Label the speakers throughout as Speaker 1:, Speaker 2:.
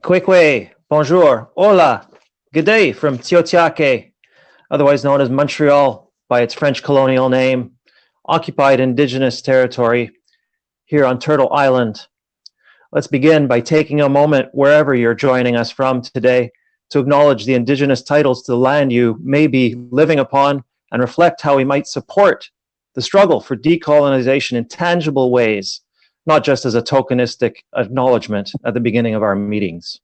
Speaker 1: Kwekwe, bonjour, hola, good day from Tiohtià:ke, otherwise known as Montreal by its French colonial name, occupied indigenous territory here on Turtle Island. Let's begin by taking a moment wherever you're joining us from today to acknowledge the indigenous titles to the land you may be living upon and reflect how we might support the struggle for decolonization in tangible ways, not just as a tokenistic acknowledgement at the beginning of our meetings.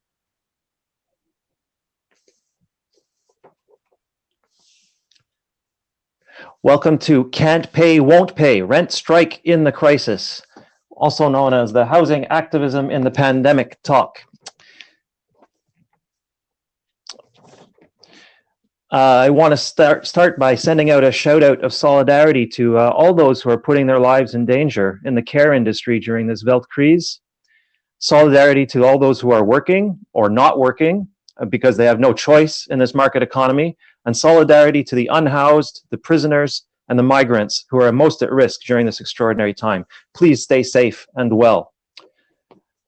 Speaker 1: Welcome to Can't Pay, Won't Pay, Rent Strike in the Crisis, also known as the Housing Activism in the Pandemic Talk. I want to start by sending out a shout out of solidarity to all those who are putting their lives in danger in the care industry during this Weltkrize. Solidarity to all those who are working or not working because they have no choice in this market economy. And solidarity to the unhoused, the prisoners, and the migrants who are most at risk during this extraordinary time. Please stay safe and well.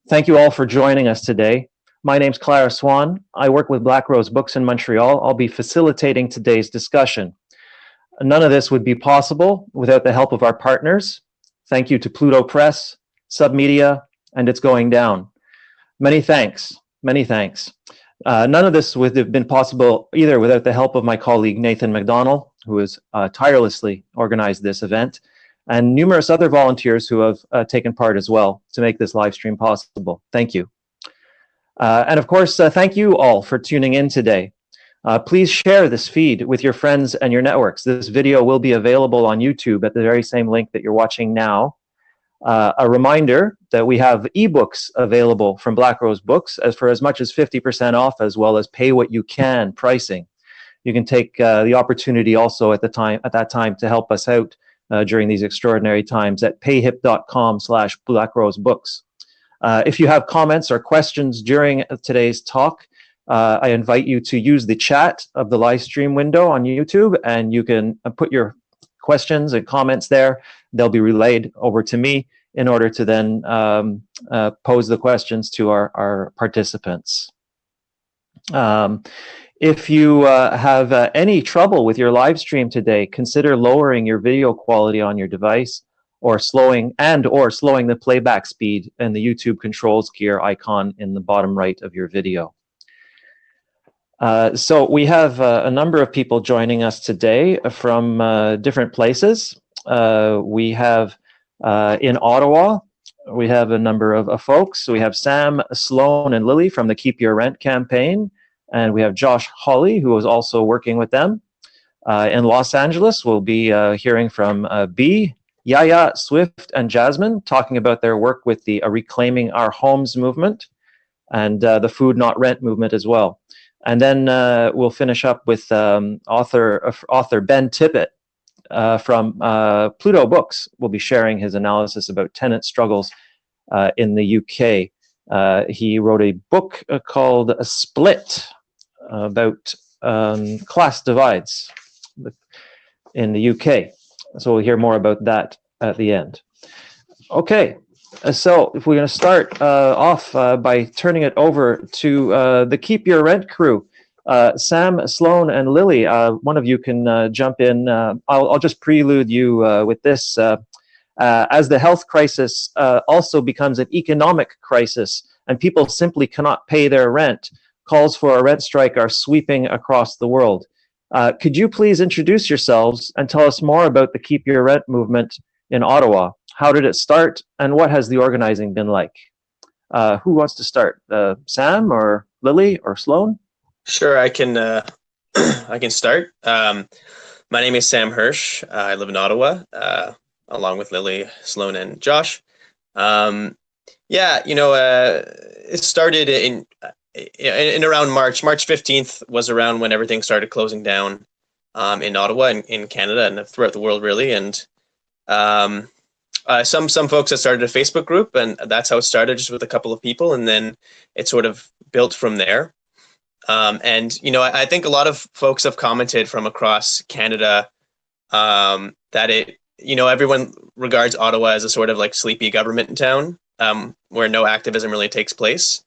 Speaker 1: Thank you all for joining us today. My name's Clara Swan. I work with Black Rose Books in Montreal. I'll be facilitating today's discussion. None of this would be possible without the help of our partners. Thank you to Pluto Press, Submedia, and It's Going Down. Many thanks, many thanks. None of this would have been possible either without the help of my colleague Nathan McDonald, who has tirelessly organized this event, and numerous other volunteers who have taken part as well to make this live stream possible. Thank you. And of course, thank you all for tuning in today. Please share this feed with your friends and your networks. This video will be available on YouTube at the very same link that you're watching now. A reminder that we have ebooks available from Black Rose Books for as much as 50% off, as well as pay what you can pricing. You can take the opportunity also at that time to help us out during these extraordinary times at payhip.com/blackrosebooks. If you have comments or questions during today's talk, I invite you to use the chat of the live stream window on YouTube, and you can put your questions and comments there. They'll be relayed over to me in order to then pose the questions to our participants. If you have any trouble with your live stream today, consider lowering your video quality on your device or slowing the playback speed in the YouTube controls gear icon in the bottom right of your video. So we have a number of people joining us today from different places. We have in Ottawa, we have a number of folks. So we have Sam, Sloan, and Lily from the Keep Your Rent campaign. And we have Josh Hawley, who is also working with them. In Los Angeles, we'll be hearing from B, Yaya, Swift, and Jasmine, talking about their work with the Reclaiming Our Homes movement and the Food Not Rent movement as well. And then we'll finish up with author Ben Tippett from Pluto Books. Will be sharing his analysis about tenant struggles in the UK. He wrote a book called A Split about class divides in the UK. So we'll hear more about that at the end. Okay, so if we're going to start off by turning it over to the Keep Your Rent crew, Sam, Sloan, and Lily, one of you can jump in. I'll just prelude you with this. As the health crisis also becomes an economic crisis and people simply cannot pay their rent, calls for a rent strike are sweeping across the world. Could you please introduce yourselves and tell us more about the Keep Your Rent movement in Ottawa? How did it start, and what has the organizing been like? Who wants to start? Sam or Lily or Sloan?
Speaker 2: Sure, I can I can start. My name is Sam Hirsch. I live in Ottawa, along with Lily, Sloan, and Josh. It started in around March 15th was around when everything started closing down in Ottawa and in Canada and throughout the world, really. And some folks had started a Facebook group, and that's how it started, just with a couple of people, and then it sort of built from there. I think a lot of folks have commented from across Canada that everyone regards Ottawa as a sort of like sleepy government town, where no activism really takes place.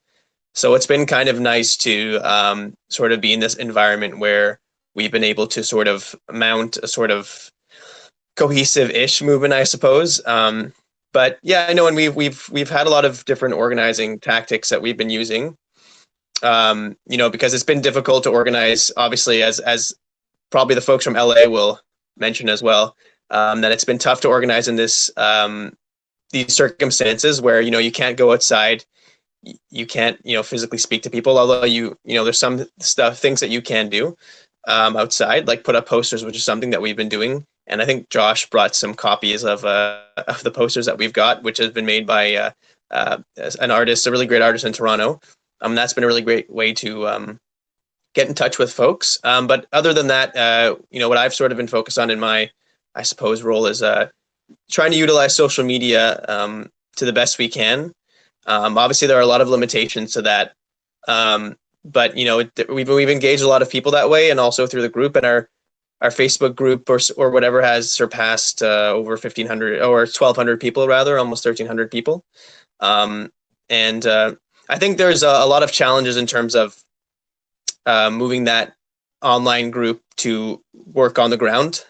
Speaker 2: So it's been kind of nice to sort of be in this environment where we've been able to sort of mount a sort of cohesive-ish movement, I suppose. But yeah, I know, and we've had a lot of different organizing tactics that we've been using. Because it's been difficult to organize, obviously, as probably the folks from LA will mention as well, that it's been tough to organize in these circumstances where, you can't go outside, you can't, physically speak to people, although there's some things that you can do outside, like put up posters, which is something that we've been doing. And I think Josh brought some copies of the posters that we've got, which has been made by an artist, a really great artist in Toronto. That's been a really great way to get in touch with folks. But other than that, what I've sort of been focused on in my, I suppose, role is trying to utilize social media to the best we can. Obviously, there are a lot of limitations to that. But we've engaged a lot of people that way, and also through the group, and our Facebook group or whatever has surpassed over 1,500 or 1,200 people, rather, almost 1,300 people. And I think there's a lot of challenges in terms of moving that online group to work on the ground.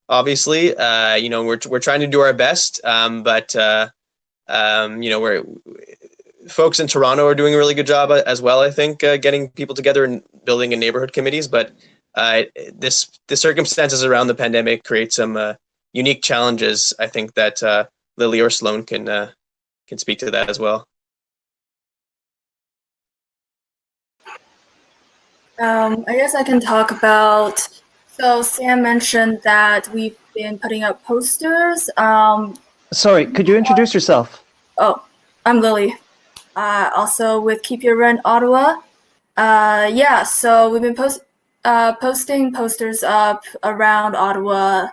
Speaker 2: Obviously, we're trying to do our best, but we're folks in Toronto are doing a really good job as well, I think, getting people together and building in neighborhood committees. But the circumstances around the pandemic create some unique challenges. I think that Lily or Sloan can speak to that as well.
Speaker 3: I guess I can talk about, so Sam mentioned that we've been putting up posters.
Speaker 1: Sorry, could you introduce yourself?
Speaker 3: Oh, I'm Lily. Also with Keep Your Rent Ottawa. So we've been posting posters up around Ottawa,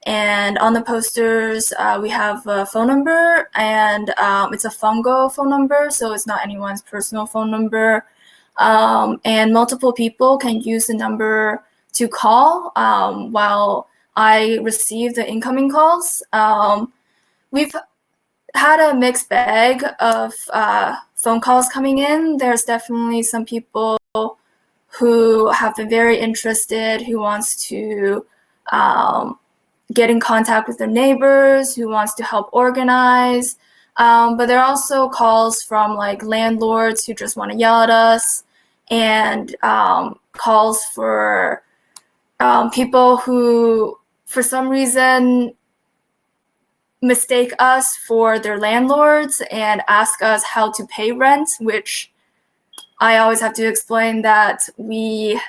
Speaker 3: and on the posters we have a phone number, and it's a Fungo phone number, so it's not anyone's personal phone number. And multiple people can use the number to call while I receive the incoming calls. We've had a mixed bag of phone calls coming in. There's definitely some people who have been very interested, who wants to get in contact with their neighbors, who wants to help organize. But there are also calls from like landlords who just want to yell at us, and calls for people who, for some reason, mistake us for their landlords and ask us how to pay rent, which I always have to explain that we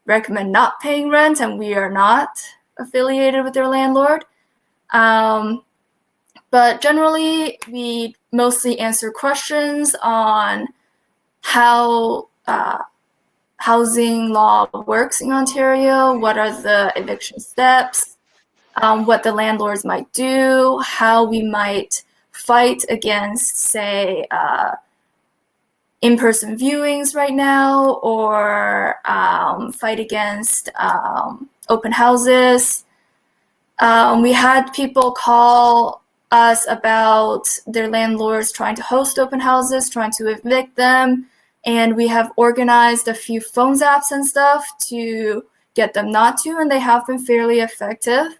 Speaker 3: recommend not paying rent and we are not affiliated with their landlord. But generally, we mostly answer questions on how housing law works in Ontario, what are the eviction steps, what the landlords might do, how we might fight against, say, in-person viewings right now, or fight against open houses. We had people call us about their landlords trying to host open houses, trying to evict them, and we have organized a few phone zaps and stuff to get them not to, and they have been fairly effective.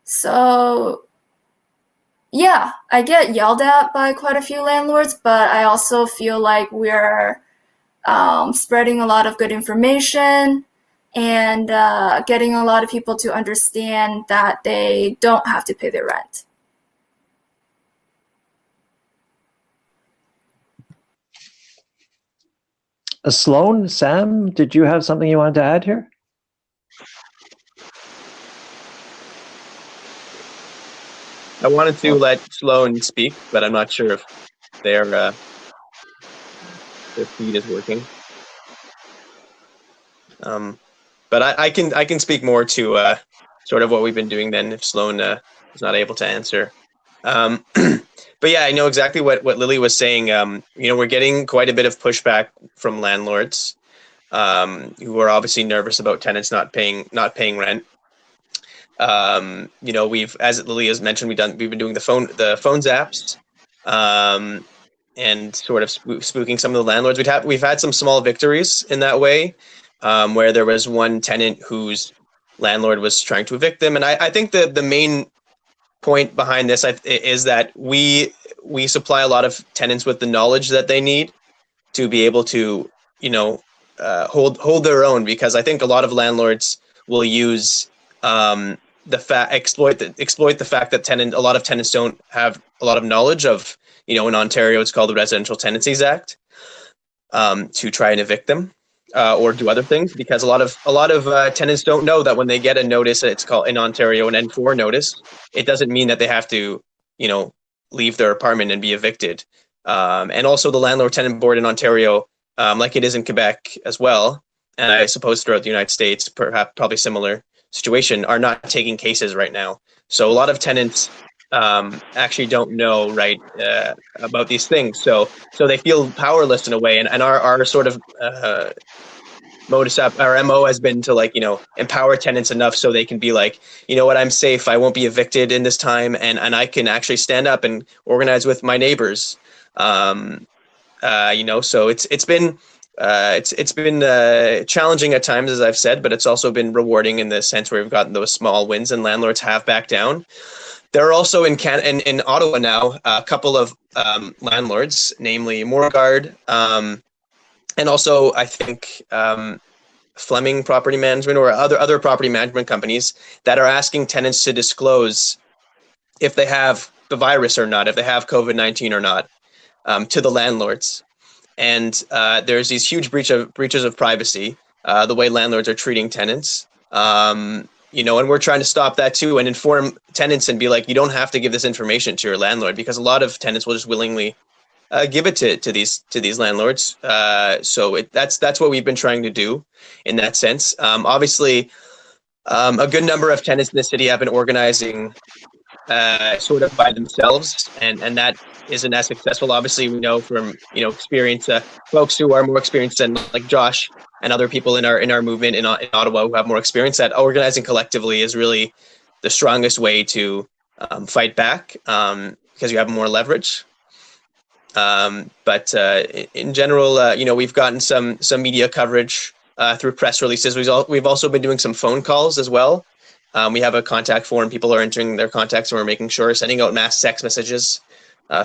Speaker 3: So yeah, I get yelled at by quite a few landlords, but I also feel like we're spreading a lot of good information and getting a lot of people to understand that they don't have to pay their rent.
Speaker 1: Sloan, Sam, did you have something you wanted to add here?
Speaker 2: I wanted to let Sloan speak, but I'm not sure if their feed is working. But I can speak more to sort of what we've been doing then, if Sloan is not able to answer. But yeah, I know exactly what Lily was saying. We're getting quite a bit of pushback from landlords who are obviously nervous about tenants not paying rent. We've, as Lily has mentioned, we've been doing the phone zaps. and sort of spooking some of the landlords. We've had some small victories in that way, where there was one tenant whose landlord was trying to evict them. And I think the main point behind this is that we supply a lot of tenants with the knowledge that they need to be able to, hold their own, because I think a lot of landlords will use exploit the fact that a lot of tenants don't have a lot of knowledge of, in Ontario it's called the Residential Tenancies Act, to try and evict them or do other things, because a lot of tenants don't know that when they get a notice, it's called in Ontario an N4 notice, it doesn't mean that they have to, leave their apartment and be evicted. And also the Landlord Tenant Board in Ontario, like it is in Quebec as well, and I suppose throughout the United States, probably similar situation, are not taking cases right now. So a lot of tenants actually don't know about these things. So they feel powerless in a way, and our sort of our MO has been to empower tenants enough so they can be like, you know what, I'm safe, I won't be evicted in this time, and I can actually stand up and organize with my neighbors. So it's been challenging at times, as I've said, but it's also been rewarding in the sense where we've gotten those small wins and landlords have backed down. There are also in Ottawa now a couple of landlords, namely Morguard, and also I think Fleming Property Management or other property management companies that are asking tenants to disclose if they have the virus or not, if they have COVID-19 or not, to the landlords. And there's these huge breaches of privacy, the way landlords are treating tenants. And we're trying to stop that too, and inform tenants and be like, you don't have to give this information to your landlord, because a lot of tenants will just willingly give it to these landlords. So that's what we've been trying to do in that sense. Obviously, a good number of tenants in the city have been organizing sort of by themselves, and that isn't as successful. Obviously, we know from experience, folks who are more experienced than like Josh and other people in our movement in Ottawa who have more experience, that organizing collectively is really the strongest way to fight back, because you have more leverage. But in general, we've gotten some media coverage through press releases. We've also been doing some phone calls as well. We have a contact form. People are entering their contacts, and we're making sure, sending out mass text messages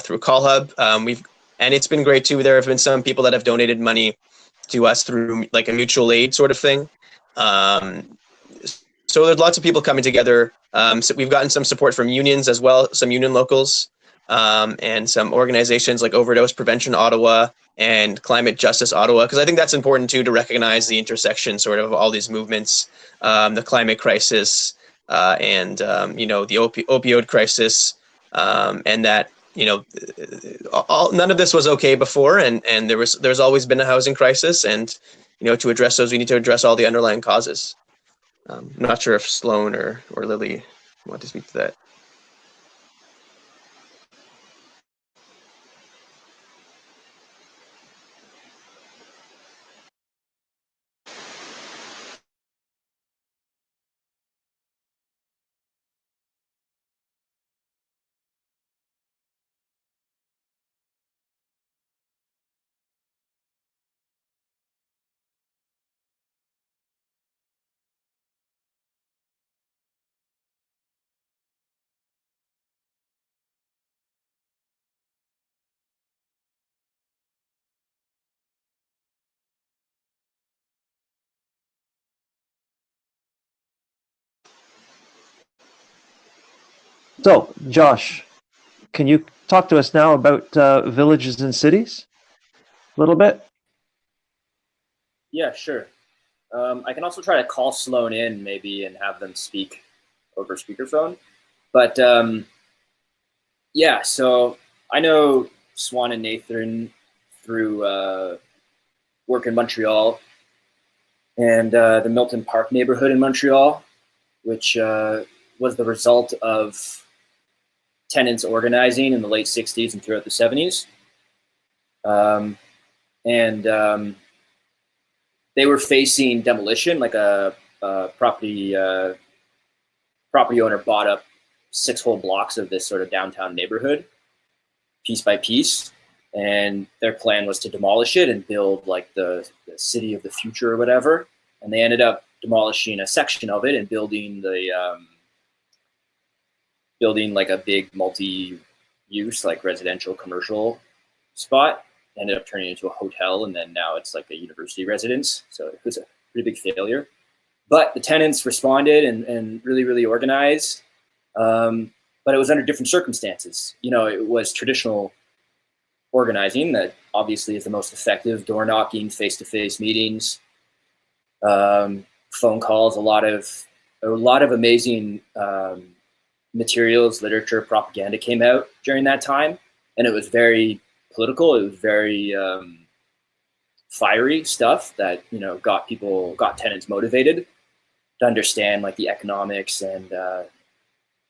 Speaker 2: through Call Hub. And it's been great too. There have been some people that have donated money to us through like a mutual aid sort of thing. So there's lots of people coming together. So we've gotten some support from unions as well, some union locals, and some organizations like Overdose Prevention Ottawa and Climate Justice Ottawa, because I think that's important too, to recognize the intersection sort of all these movements, the climate crisis, and the opioid crisis, and that none of this was okay before, and there's always been a housing crisis, and to address those, we need to address all the underlying causes. I'm not sure if Sloan or Lily want to speak to that.
Speaker 1: So, Josh, can you talk to us now about villages and cities a little bit?
Speaker 4: Yeah, sure. I can also try to call Sloan in maybe and have them speak over speakerphone. But yeah, so I know Swan and Nathan through work in Montreal and the Milton Park neighborhood in Montreal, which was the result of tenants organizing in the late 60s and throughout the 70s. They were facing demolition, like a property owner bought up 6 whole blocks of this sort of downtown neighborhood piece by piece. And their plan was to demolish it and build like the city of the future or whatever. And they ended up demolishing a section of it and building like a big multi-use, like residential commercial spot. Ended up turning into a hotel, and then now it's like a university residence. So it was a pretty big failure. But the tenants responded and really, really organized. But it was under different circumstances. You know, it was traditional organizing that obviously is the most effective: door knocking, face-to-face meetings, phone calls, a lot of amazing materials, literature, propaganda came out during that time, and it was very political. It was very fiery stuff that, you know, got tenants motivated to understand like the economics and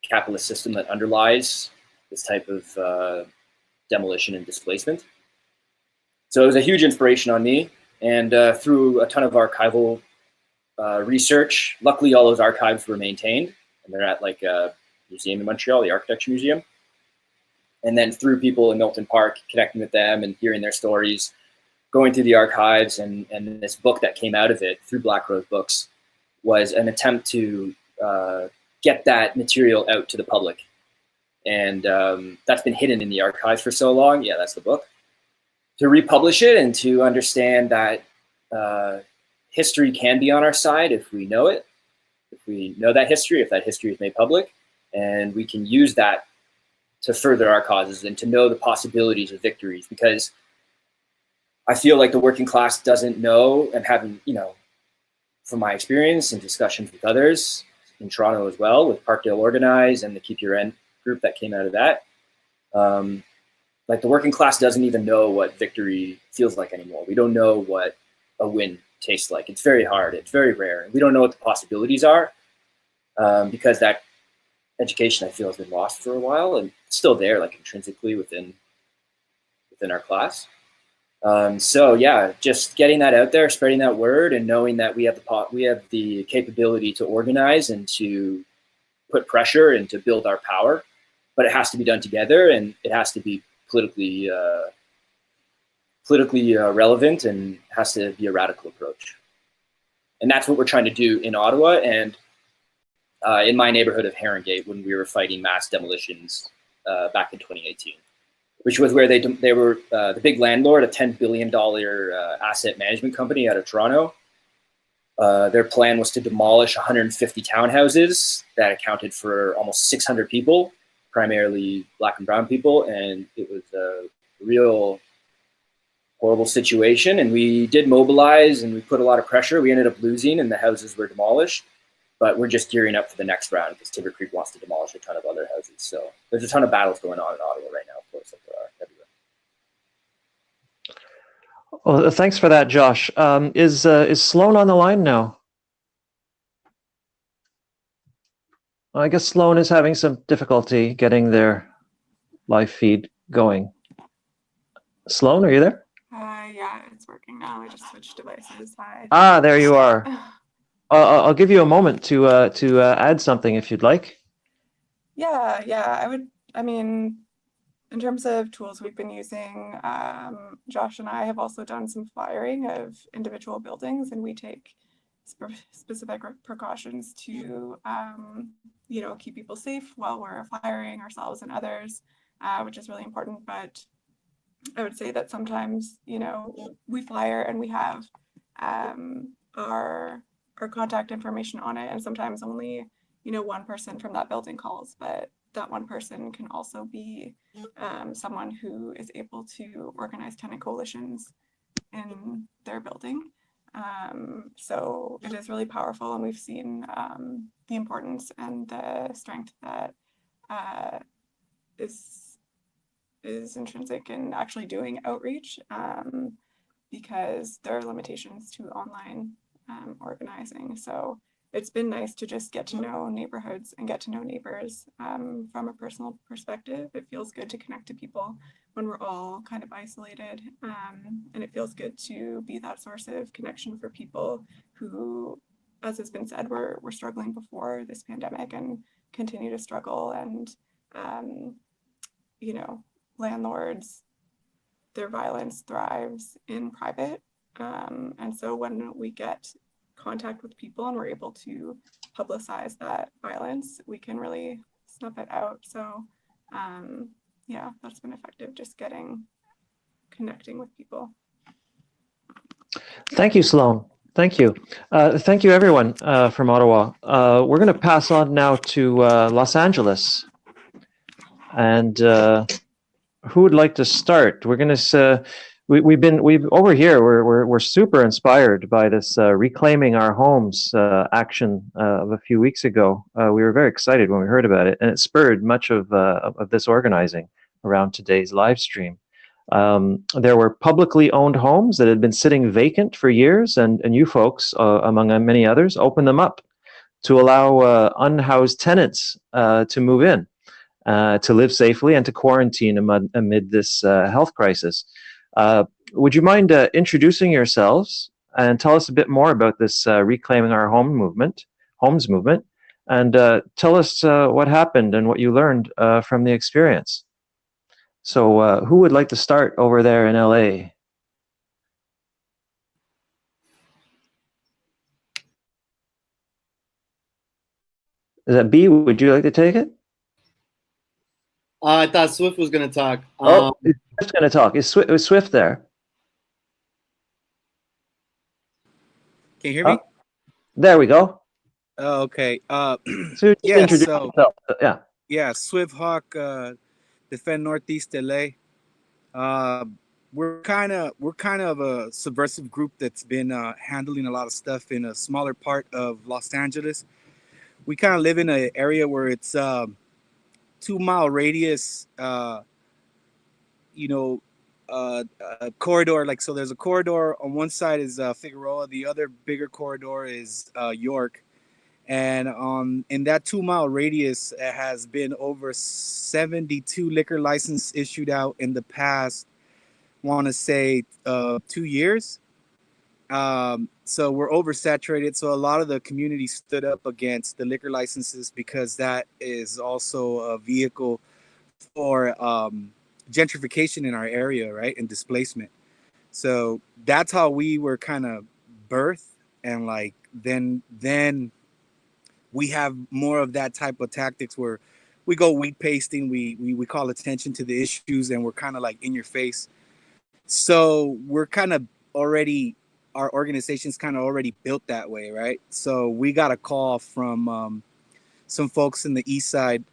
Speaker 4: capitalist system that underlies this type of demolition and displacement. So it was a huge inspiration on me, and through a ton of archival research, luckily all those archives were maintained, and they're at like a museum in Montreal, the Architecture Museum. And then through people in Milton Park, connecting with them and hearing their stories, going through the archives, and this book that came out of it through Black Rose Books was an attempt to get that material out to the public. And that's been hidden in the archives for so long. Yeah, that's the book. To republish it and to understand that history can be on our side if we know it, if we know that history, if that history is made public, and we can use that to further our causes and to know the possibilities of victories. Because I feel like the working class doesn't know, and having, you know, from my experience and discussions with others in Toronto as well, with Parkdale Organize and the Keep Your Rent group that came out of that, like the working class doesn't even know what victory feels like anymore. We don't know what a win tastes like. It's very hard. It's very rare. We don't know what the possibilities are, because that education, I feel, has been lost for a while, and it's still there, like intrinsically within our class. So yeah, just getting that out there, spreading that word, and knowing that we have the capability to organize and to put pressure and to build our power, but it has to be done together, and it has to be politically relevant, and has to be a radical approach. And that's what we're trying to do in Ottawa, and in my neighborhood of Herongate, when we were fighting mass demolitions back in 2018, which was where they were the big landlord, a $10 billion asset management company out of Toronto. Their plan was to demolish 150 townhouses that accounted for almost 600 people, primarily Black and brown people, and it was a real horrible situation. And we did mobilize, and we put a lot of pressure. We ended up losing, and the houses were demolished. But we're just gearing up for the next round because Timber Creek wants to demolish a ton of other houses. So there's a ton of battles going on in Ottawa right now, of course, like there are everywhere.
Speaker 1: Well, thanks for that, Josh. Is Sloan on the line now? I guess Sloan is having some difficulty getting their live feed going. Sloan, are you there?
Speaker 5: Yeah, it's working now. I just switched devices. Hi.
Speaker 1: Ah, there you are. I'll give you a moment to add something if you'd like.
Speaker 5: Yeah, I mean, in terms of tools we've been using, Josh and I have also done some flyering of individual buildings, and we take specific precautions to, you know, keep people safe while we're flyering ourselves and others, which is really important. But I would say that sometimes, you know, we flyer and we have our contact information on it, and sometimes only, you know, one person from that building calls, but that one person can also be someone who is able to organize tenant coalitions in their building. So it is really powerful, and we've seen the importance and the strength that is intrinsic in actually doing outreach, because there are limitations to online organizing. So it's been nice to just get to know neighborhoods and get to know neighbors from a personal perspective. It feels good to connect to people when we're all kind of isolated, and it feels good to be that source of connection for people who, as has been said, were struggling before this pandemic and continue to struggle, and you know, landlords, their violence thrives in private. And so when we get contact with people and we're able to publicize that violence, we can really snuff it out. So yeah, that's been effective, just connecting with people.
Speaker 1: Thank you, Sloan. Thank you. Thank you, everyone from Ottawa. We're going to pass on now to Los Angeles. And who would like to start? We're going to. We've over here. We're super inspired by this reclaiming our homes action of a few weeks ago. We were very excited when we heard about it, and it spurred much of this organizing around today's live stream. There were publicly owned homes that had been sitting vacant for years, and you folks, among many others, opened them up to allow unhoused tenants to move in, to live safely and to quarantine amid this health crisis. Would you mind introducing yourselves and tell us a bit more about this Reclaiming Our Homes movement, and tell us what happened and what you learned from the experience? So who would like to start over there in LA? Is that B? Would you like to take it?
Speaker 6: I thought Swift was going to talk.
Speaker 1: Is Swift going to talk? Is Swift there?
Speaker 7: Can you hear me?
Speaker 1: There we go.
Speaker 7: Oh, okay.
Speaker 1: So just
Speaker 7: yeah,
Speaker 1: introduce
Speaker 7: so
Speaker 1: yourself. Yeah.
Speaker 7: yeah, Swift Hawke Defend Northeast LA. We're kind of a subversive group that's been handling a lot of stuff in a smaller part of Los Angeles. We kind of live in an area where it's 2-mile radius, a corridor. Like, so there's a corridor on one side is Figueroa, the other bigger corridor is York. And in that 2-mile radius, it has been over 72 liquor licenses issued out in the past, want to say 2 years. So we're oversaturated. So a lot of the community stood up against the liquor licenses because that is also a vehicle for gentrification in our area, right? And displacement. So that's how we were kind of birthed. And like, then we have more of that type of tactics where we go weed pasting, we call attention to the issues, and we're kind of like in your face. So we're kind of already, our organization's kind of already built that way, right? So we got a call from some folks in the east side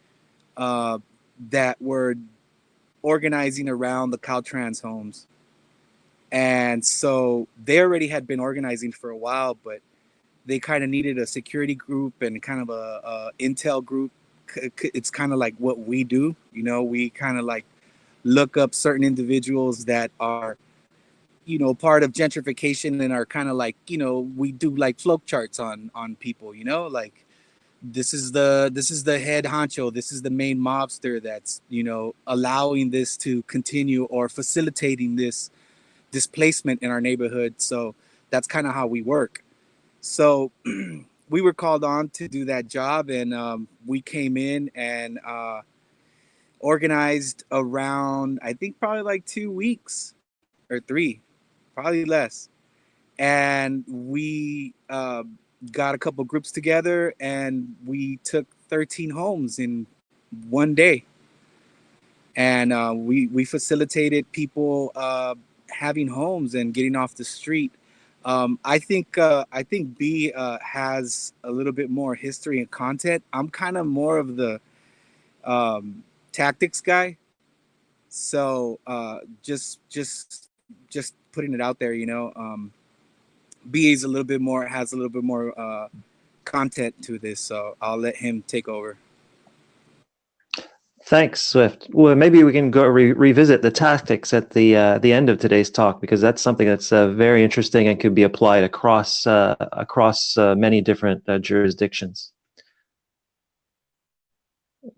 Speaker 7: that were organizing around the Caltrans homes. And so they already had been organizing for a while, but they kind of needed a security group and kind of a intel group. It's kind of like what we do, you know, we kind of like look up certain individuals that are, you know, part of gentrification and are kind of like, you know, we do like flow charts on people, you know, like this is the head honcho, this is the main mobster that's, you know, allowing this to continue or facilitating this displacement in our neighborhood. So that's kind of how we work. So we were called on to do that job, and we came in and organized around, I think probably like 2 weeks or 3, probably less. And we got a couple groups together and we took 13 homes in one day. And we facilitated people having homes and getting off the street. I think B has a little bit more history and content. I'm kind of more of the tactics guy. So just putting it out there, you know. B is has a little bit more content to this, so I'll let him take over.
Speaker 1: Thanks, Swift. Well, maybe we can go revisit the tactics at the end of today's talk, because that's something that's very interesting and could be applied across many different jurisdictions.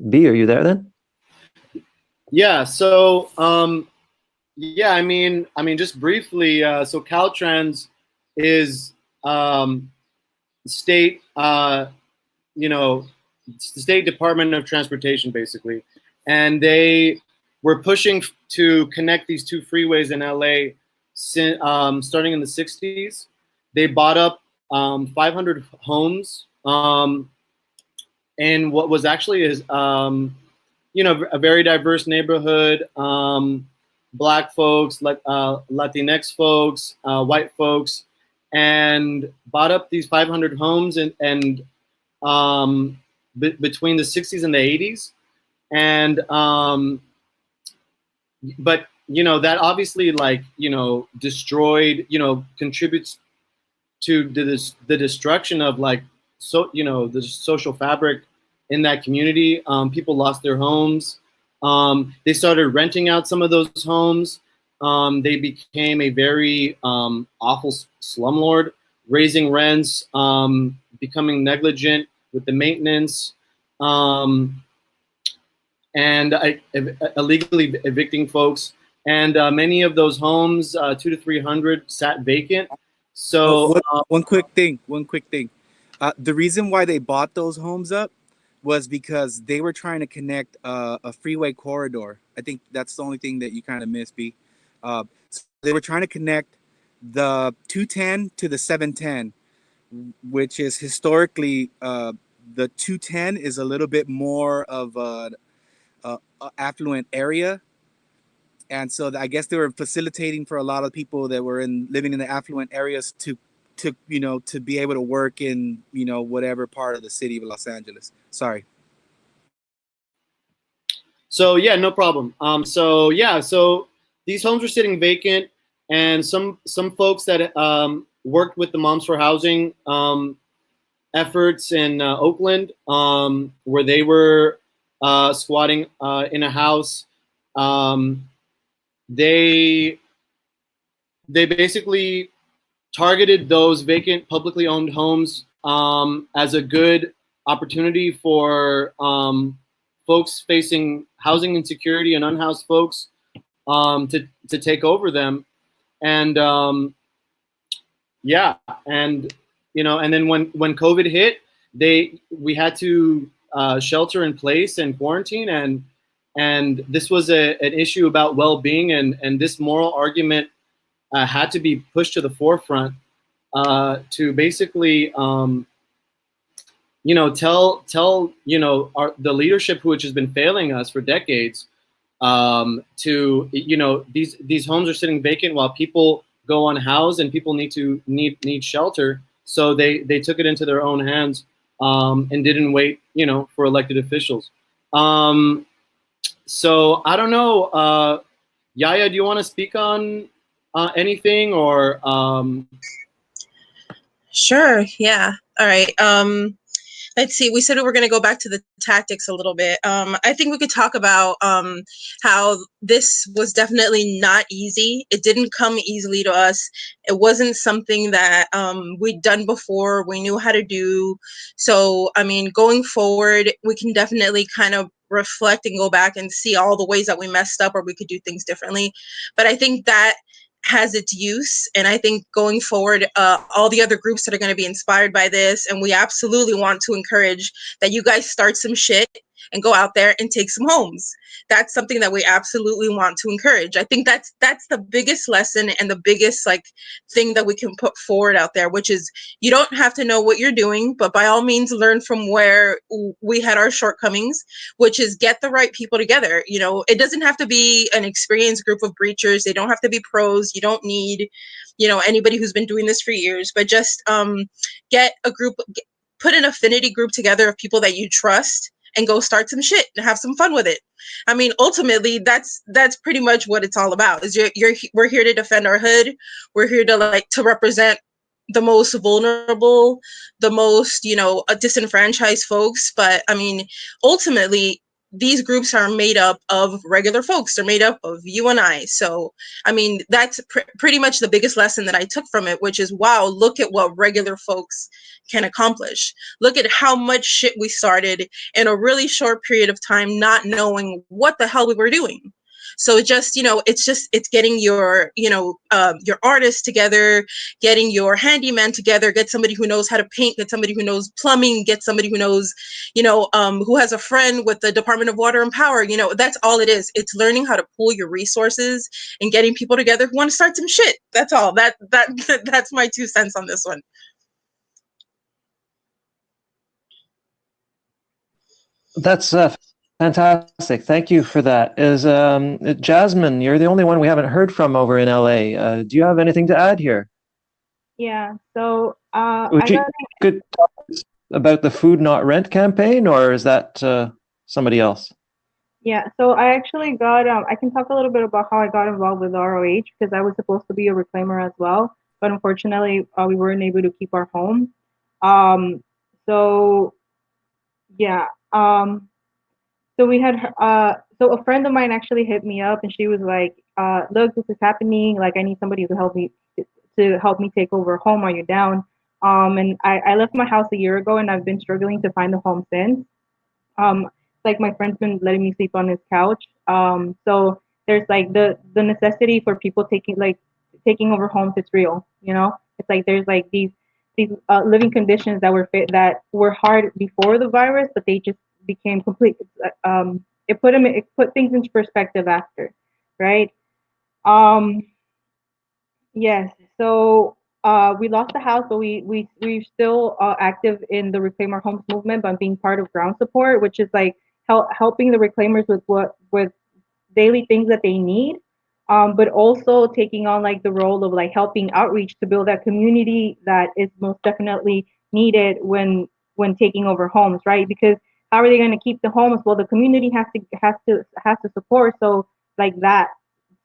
Speaker 1: B, are you there then?
Speaker 6: Yeah. So yeah, I mean, just briefly. So Caltrans is state, you know, the State Department of Transportation, basically. And they were pushing to connect these two freeways in LA starting in the 60s. They bought up 500 homes in what was actually a very diverse neighborhood. Black folks, Latinx folks, white folks, and bought up these 500 homes and between the 60s and the 80s. And but that obviously destroyed, contributes to the destruction of the social fabric in that community. People lost their homes. They started renting out some of those homes. They became a very awful slumlord, raising rents, becoming negligent with the maintenance, and illegally evicting folks. And many of those homes, 200 to 300, sat vacant. So
Speaker 7: one quick thing. The reason why they bought those homes up was because they were trying to connect a freeway corridor. I think that's the only thing that you kind of missed, B. So they were trying to connect the 210 to the 710, which is historically the 210 is a little bit more of a affluent area. And so I guess they were facilitating for a lot of people that were living in the affluent areas to be able to work in, whatever part of the city of Los Angeles. Sorry.
Speaker 6: So yeah, no problem. So these homes were sitting vacant, and some folks that worked with the Moms for Housing efforts in Oakland, where they were squatting in a house. They basically targeted those vacant publicly owned homes as a good opportunity for folks facing housing insecurity and unhoused folks to take over them. And and then when COVID hit, we had to shelter in place and quarantine, and this was an issue about well-being, and this moral argument had to be pushed to the forefront to basically tell the leadership, which has been failing us for decades, these homes are sitting vacant while people go unhoused and people need shelter. So they took it into their own hands and didn't wait for elected officials. So I don't know, Yaya, do you want to speak on anything or?
Speaker 8: Sure. Yeah. All right. Let's see. We said we were going to go back to the tactics a little bit. I think we could talk about how this was definitely not easy. It didn't come easily to us. It wasn't something that we'd done before. We knew how to do. So, I mean, going forward, we can definitely kind of reflect and go back and see all the ways that we messed up or we could do things differently. But I think that has its use, and I think going forward, all the other groups that are going to be inspired by this, and we absolutely want to encourage that you guys start some shit and go out there and take some homes. That's something that we absolutely want to encourage. I think that's the biggest lesson and the biggest thing that we can put forward out there, which is you don't have to know what you're doing, but by all means learn from where we had our shortcomings, which is get the right people together. It doesn't have to be an experienced group of breachers. They don't have to be pros. You don't need, anybody who's been doing this for years, but just get a group, put an affinity group together of people that you trust, and go start some shit and have some fun with it. I mean, ultimately, that's pretty much what it's all about. Is we're here to defend our hood. We're here to to represent the most vulnerable, the most disenfranchised folks. But I mean, ultimately, these groups are made up of regular folks. They're made up of you and I. So, I mean, that's pretty much the biggest lesson that I took from it, which is, wow, look at what regular folks can accomplish. Look at how much shit we started in a really short period of time, not knowing what the hell we were doing. So it just, it's getting your, your artists together, getting your handyman together, get somebody who knows how to paint, get somebody who knows plumbing, get somebody who knows, who has a friend with the Department of Water and Power. That's all it is. It's learning how to pool your resources and getting people together who want to start some shit. That's all. That's my 2 cents on this one.
Speaker 1: That's fantastic. Thank you for that. Jasmine, you're the only one we haven't heard from over in LA. Do you have anything to add here?
Speaker 9: Yeah, so
Speaker 1: could talk about the Food Not Rent campaign, or is that somebody else?
Speaker 9: Yeah, so I actually got, I can talk a little bit about how I got involved with ROH, because I was supposed to be a reclaimer as well, but unfortunately we weren't able to keep our home. So yeah, so we had, so a friend of mine actually hit me up, and she was like, look, this is happening, like I need somebody to help me take over a home. Are you down? And I left my house a year ago, and I've been struggling to find a home since. Like my friend's been letting me sleep on his couch. So there's like the necessity for people taking over homes. It's real, It's like there's like these living conditions that were hard before the virus, but they just became complete. It put things into perspective after, right? Yes. So we lost the house, but we're still active in the Reclaim Our Homes movement by being part of ground support, which is like helping the reclaimers with daily things that they need, but also taking on like the role of like helping outreach to build that community that is most definitely needed when taking over homes, right? Because how are they going to keep the homes? Well, the community has to support. So like that,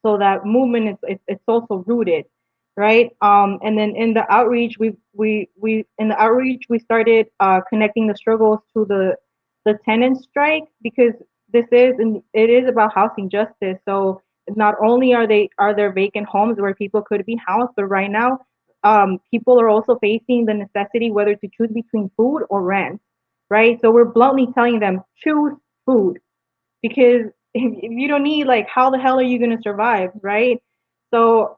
Speaker 9: so that movement it's also rooted, right? And then in the outreach, we started connecting the struggles to the tenant strike, because it is about housing justice. So not only are there vacant homes where people could be housed, but right now people are also facing the necessity whether to choose between food or rent, right? So we're bluntly telling them, choose food, because if you don't need, like, how the hell are you going to survive, right? So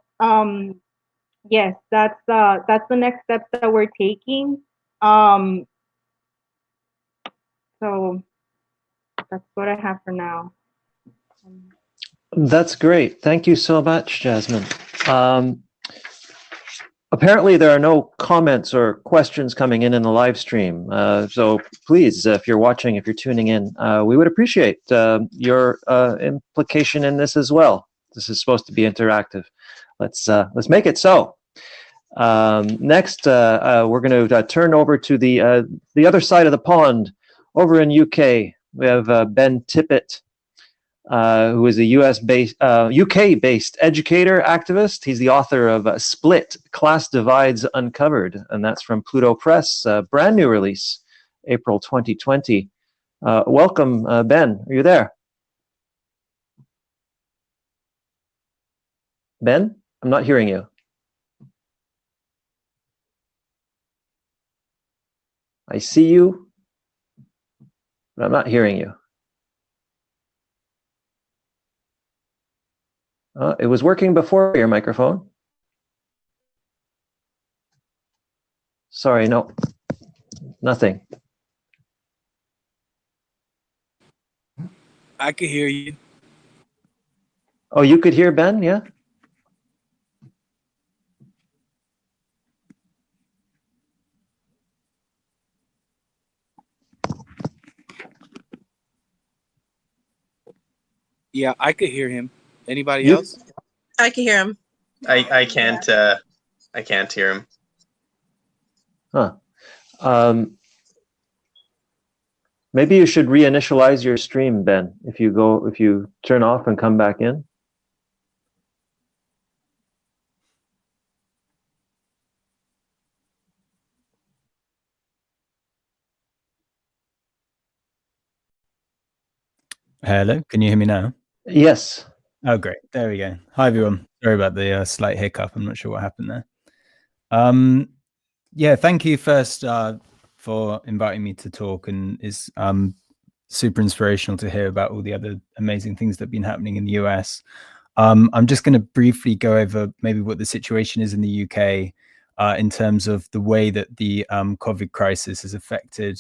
Speaker 9: yes, that's the next steps that we're taking. So that's what I have for now.
Speaker 1: That's great. Thank you so much, Jasmine. Apparently, there are no comments or questions coming in the live stream. So please, if you're watching, if you're tuning in, we would appreciate your implication in this as well. This is supposed to be interactive. Let's make it so. Next, we're going to turn over to the other side of the pond, over in UK. We have Ben Tippett, who is a UK-based educator activist. He's the author of Split, Class Divides Uncovered, and that's from Pluto Press, brand new release, April 2020. Welcome, Ben. Are you there? Ben, I'm not hearing you. I see you, but I'm not hearing you. It was working before your microphone. Sorry, no, nothing.
Speaker 7: I could hear you.
Speaker 1: Oh, you could hear Ben, yeah?
Speaker 7: Yeah, I could hear him. Anybody else?
Speaker 8: I can hear him.
Speaker 2: I can't hear him.
Speaker 1: Huh. Maybe you should reinitialize your stream, Ben, if you turn off and come back in.
Speaker 10: Hello, can you hear me now?
Speaker 1: Yes.
Speaker 10: Oh, great. There we go. Hi, everyone. Sorry about the slight hiccup. I'm not sure what happened there. Yeah, thank you first for inviting me to talk, and it's super inspirational to hear about all the other amazing things that have been happening in the US. I'm just going to briefly go over maybe what the situation is in the UK in terms of the way that the COVID crisis has affected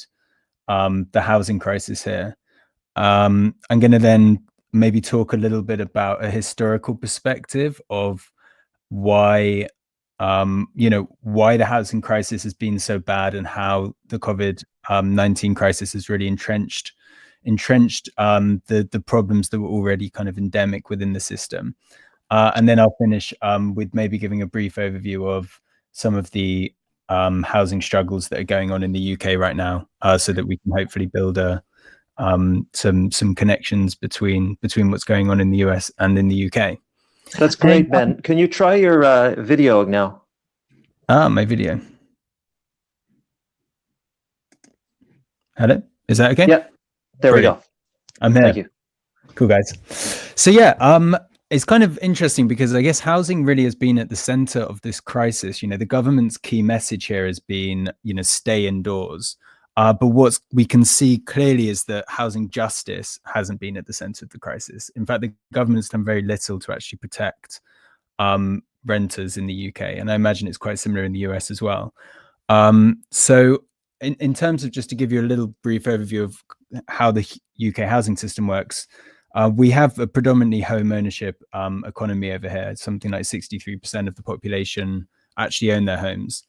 Speaker 10: the housing crisis here. I'm going to then maybe talk a little bit about a historical perspective of why why the housing crisis has been so bad and how the COVID-19 crisis has really entrenched the problems that were already kind of endemic within the system. And then I'll finish with maybe giving a brief overview of some of the housing struggles that are going on in the UK right now, so that we can hopefully build some connections between what's going on in the US and in the UK.
Speaker 1: That's great, Ben. Can you try your video now?
Speaker 10: My video. Hello, is that okay?
Speaker 1: Yeah, there Brilliant. We go.
Speaker 10: I'm here.
Speaker 1: Thank you.
Speaker 10: Cool, guys. So yeah, it's kind of interesting because I guess housing really has been at the center of this crisis. You know, the government's key message here has been, stay indoors. But what we can see clearly is that housing justice hasn't been at the center of the crisis. In fact, the government's done very little to actually protect renters in the UK. And I imagine it's quite similar in the US as well. So in terms of, just to give you a little brief overview of how the UK housing system works, we have a predominantly home ownership economy over here. It's something like 63% of the population actually own their homes.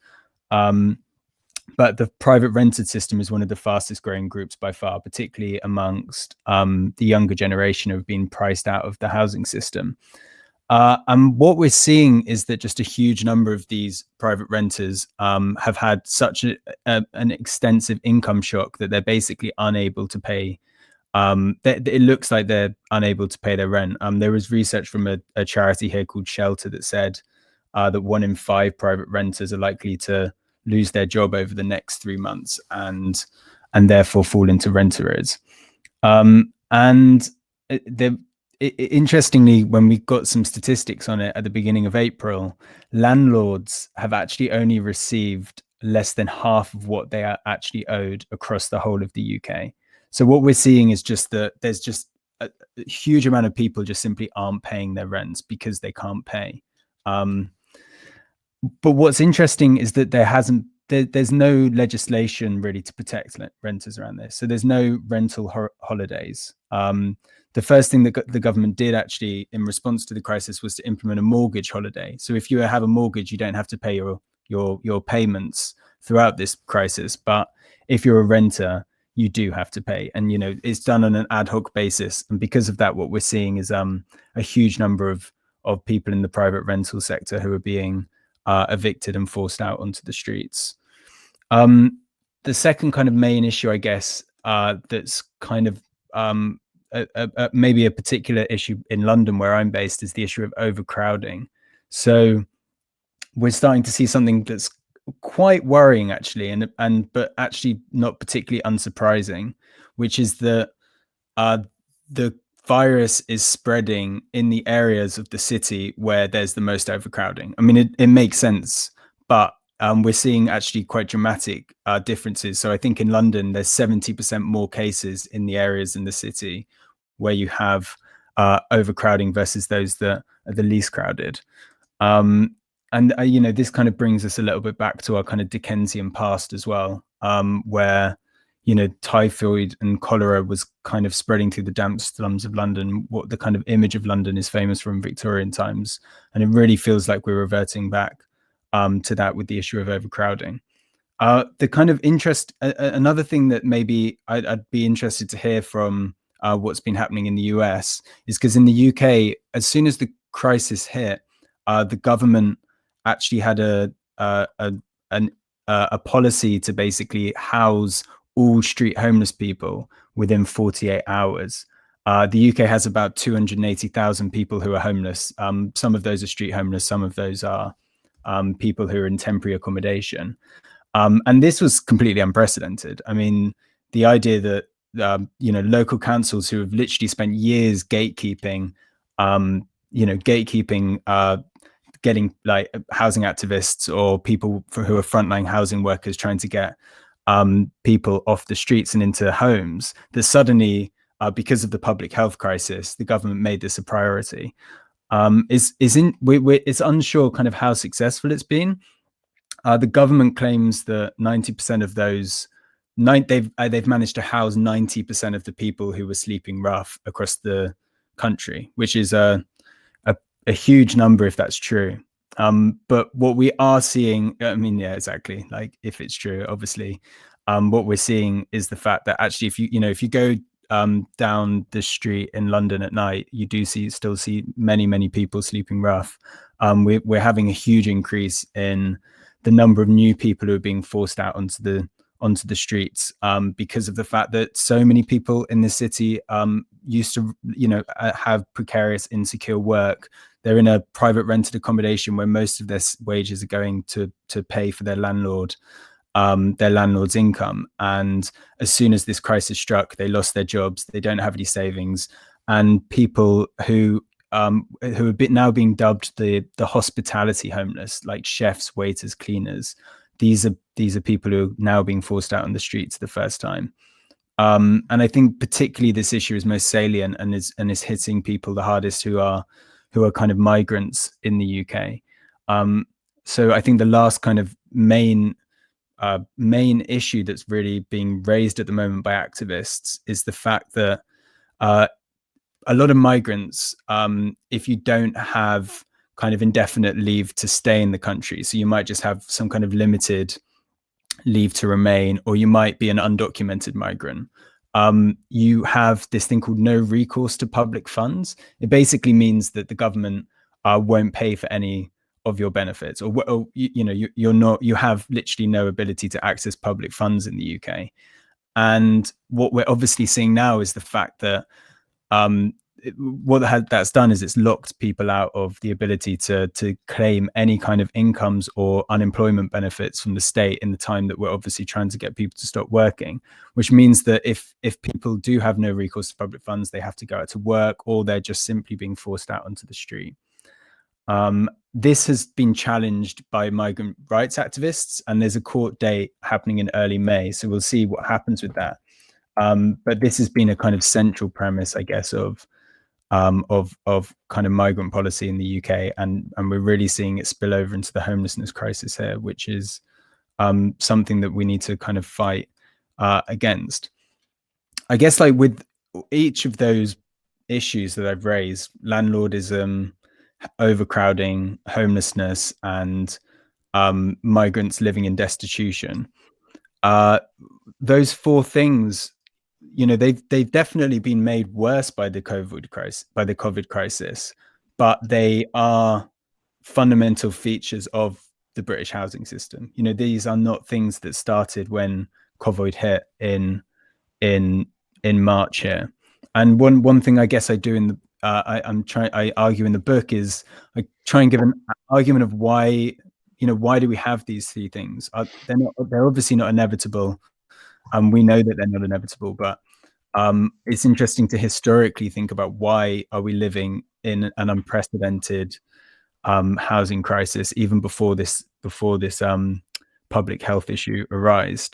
Speaker 10: But the private rented system is one of the fastest growing groups by far, particularly amongst the younger generation who have been priced out of the housing system. And what we're seeing is that just a huge number of these private renters have had such an extensive income shock that they're basically unable to pay. It looks like they're unable to pay their rent. There was research from a charity here called Shelter that said that 1 in 5 private renters are likely to lose their job over the next 3 months and therefore fall into rent arrears. Interestingly, when we got some statistics on it at the beginning of April, landlords have actually only received less than half of what they are actually owed across the whole of the UK. So what we're seeing is just that there's just a huge amount of people just simply aren't paying their rents because they can't pay. But what's interesting is that there's no legislation really to protect renters around this. So there's no rental holidays. The first thing that the government did actually in response to the crisis was to implement a mortgage holiday. So if you have a mortgage, you don't have to pay your payments throughout this crisis. But if you're a renter, you do have to pay. And, it's done on an ad hoc basis. And because of that, what we're seeing is a huge number of people in the private rental sector who are being evicted and forced out onto the streets. The second kind of main issue, I guess, that's kind of maybe a particular issue in London where I'm based is the issue of overcrowding. So we're starting to see something that's quite worrying actually, but actually not particularly unsurprising, which is that the virus is spreading in the areas of the city where there's the most overcrowding. I mean, it makes sense, but we're seeing actually quite dramatic differences. So I think in London, there's 70% more cases in the areas in the city where you have overcrowding versus those that are the least crowded. This kind of brings us a little bit back to our kind of Dickensian past as well, where typhoid and cholera was kind of spreading through the damp slums of London, what the kind of image of London is famous from Victorian times. And it really feels like we're reverting back to that with the issue of overcrowding. The kind of another thing that maybe I'd be interested to hear from what's been happening in the US is because in the UK, as soon as the crisis hit, the government actually had a policy to basically house all street homeless people within 48 hours. The UK has about 280,000 people who are homeless. Some of those are street homeless, some of those are people who are in temporary accommodation. And this was completely unprecedented. I mean, the idea that, local councils who have literally spent years gatekeeping, getting like housing activists or people who are frontline housing workers trying to get people off the streets and into homes, that suddenly, because of the public health crisis, the government made this a priority. It's unsure kind of how successful it's been. The government claims that 90% of those, they've managed to house 90% of the people who were sleeping rough across the country, which is a huge number if that's true. But what we are seeing, I mean, yeah, exactly. Like if it's true, obviously, what we're seeing is the fact that actually, if you go down the street in London at night, you do still see many people sleeping rough. We're having a huge increase in the number of new people who are being forced out onto the streets because of the fact that so many people in the city used to, have precarious, insecure work. They're in a private rented accommodation where most of their wages are going to pay for their landlord's income. And as soon as this crisis struck, they lost their jobs. They don't have any savings, and people who are now being dubbed the hospitality homeless, like chefs, waiters, cleaners. These are people who are now being forced out on the streets for the first time. And I think particularly this issue is most salient and is hitting people the hardest who are kind of migrants in the UK. So I think the last kind of main issue that's really being raised at the moment by activists is the fact that a lot of migrants, if you don't have kind of indefinite leave to stay in the country, so you might just have some kind of limited leave to remain, or you might be an undocumented migrant, you have this thing called no recourse to public funds. It basically means that the government won't pay for any of your benefits, or you have literally no ability to access public funds in the UK. And what we're obviously seeing now is the fact that that's done is it's locked people out of the ability to claim any kind of incomes or unemployment benefits from the state in the time that we're obviously trying to get people to stop working, which means that if people do have no recourse to public funds, they have to go out to work, or they're just simply being forced out onto the street. This has been challenged by migrant rights activists, and there's a court date happening in early May, so we'll see what happens with that. But this has been a kind of central premise, I guess, of kind of migrant policy in the UK, and we're really seeing it spill over into the homelessness crisis here, which is something that we need to kind of fight against. I guess, like with each of those issues that I've raised, landlordism, overcrowding, homelessness, and migrants living in destitution, those four things, they've definitely been made worse by the COVID crisis, but they are fundamental features of the British housing system. These are not things that started when COVID hit in March here. And one thing I guess I do in the I argue in the book is I try and give an argument of why do we have these three things? They're obviously not inevitable. We know that they're not inevitable, but it's interesting to historically think about why are we living in an unprecedented housing crisis even before this public health issue arose.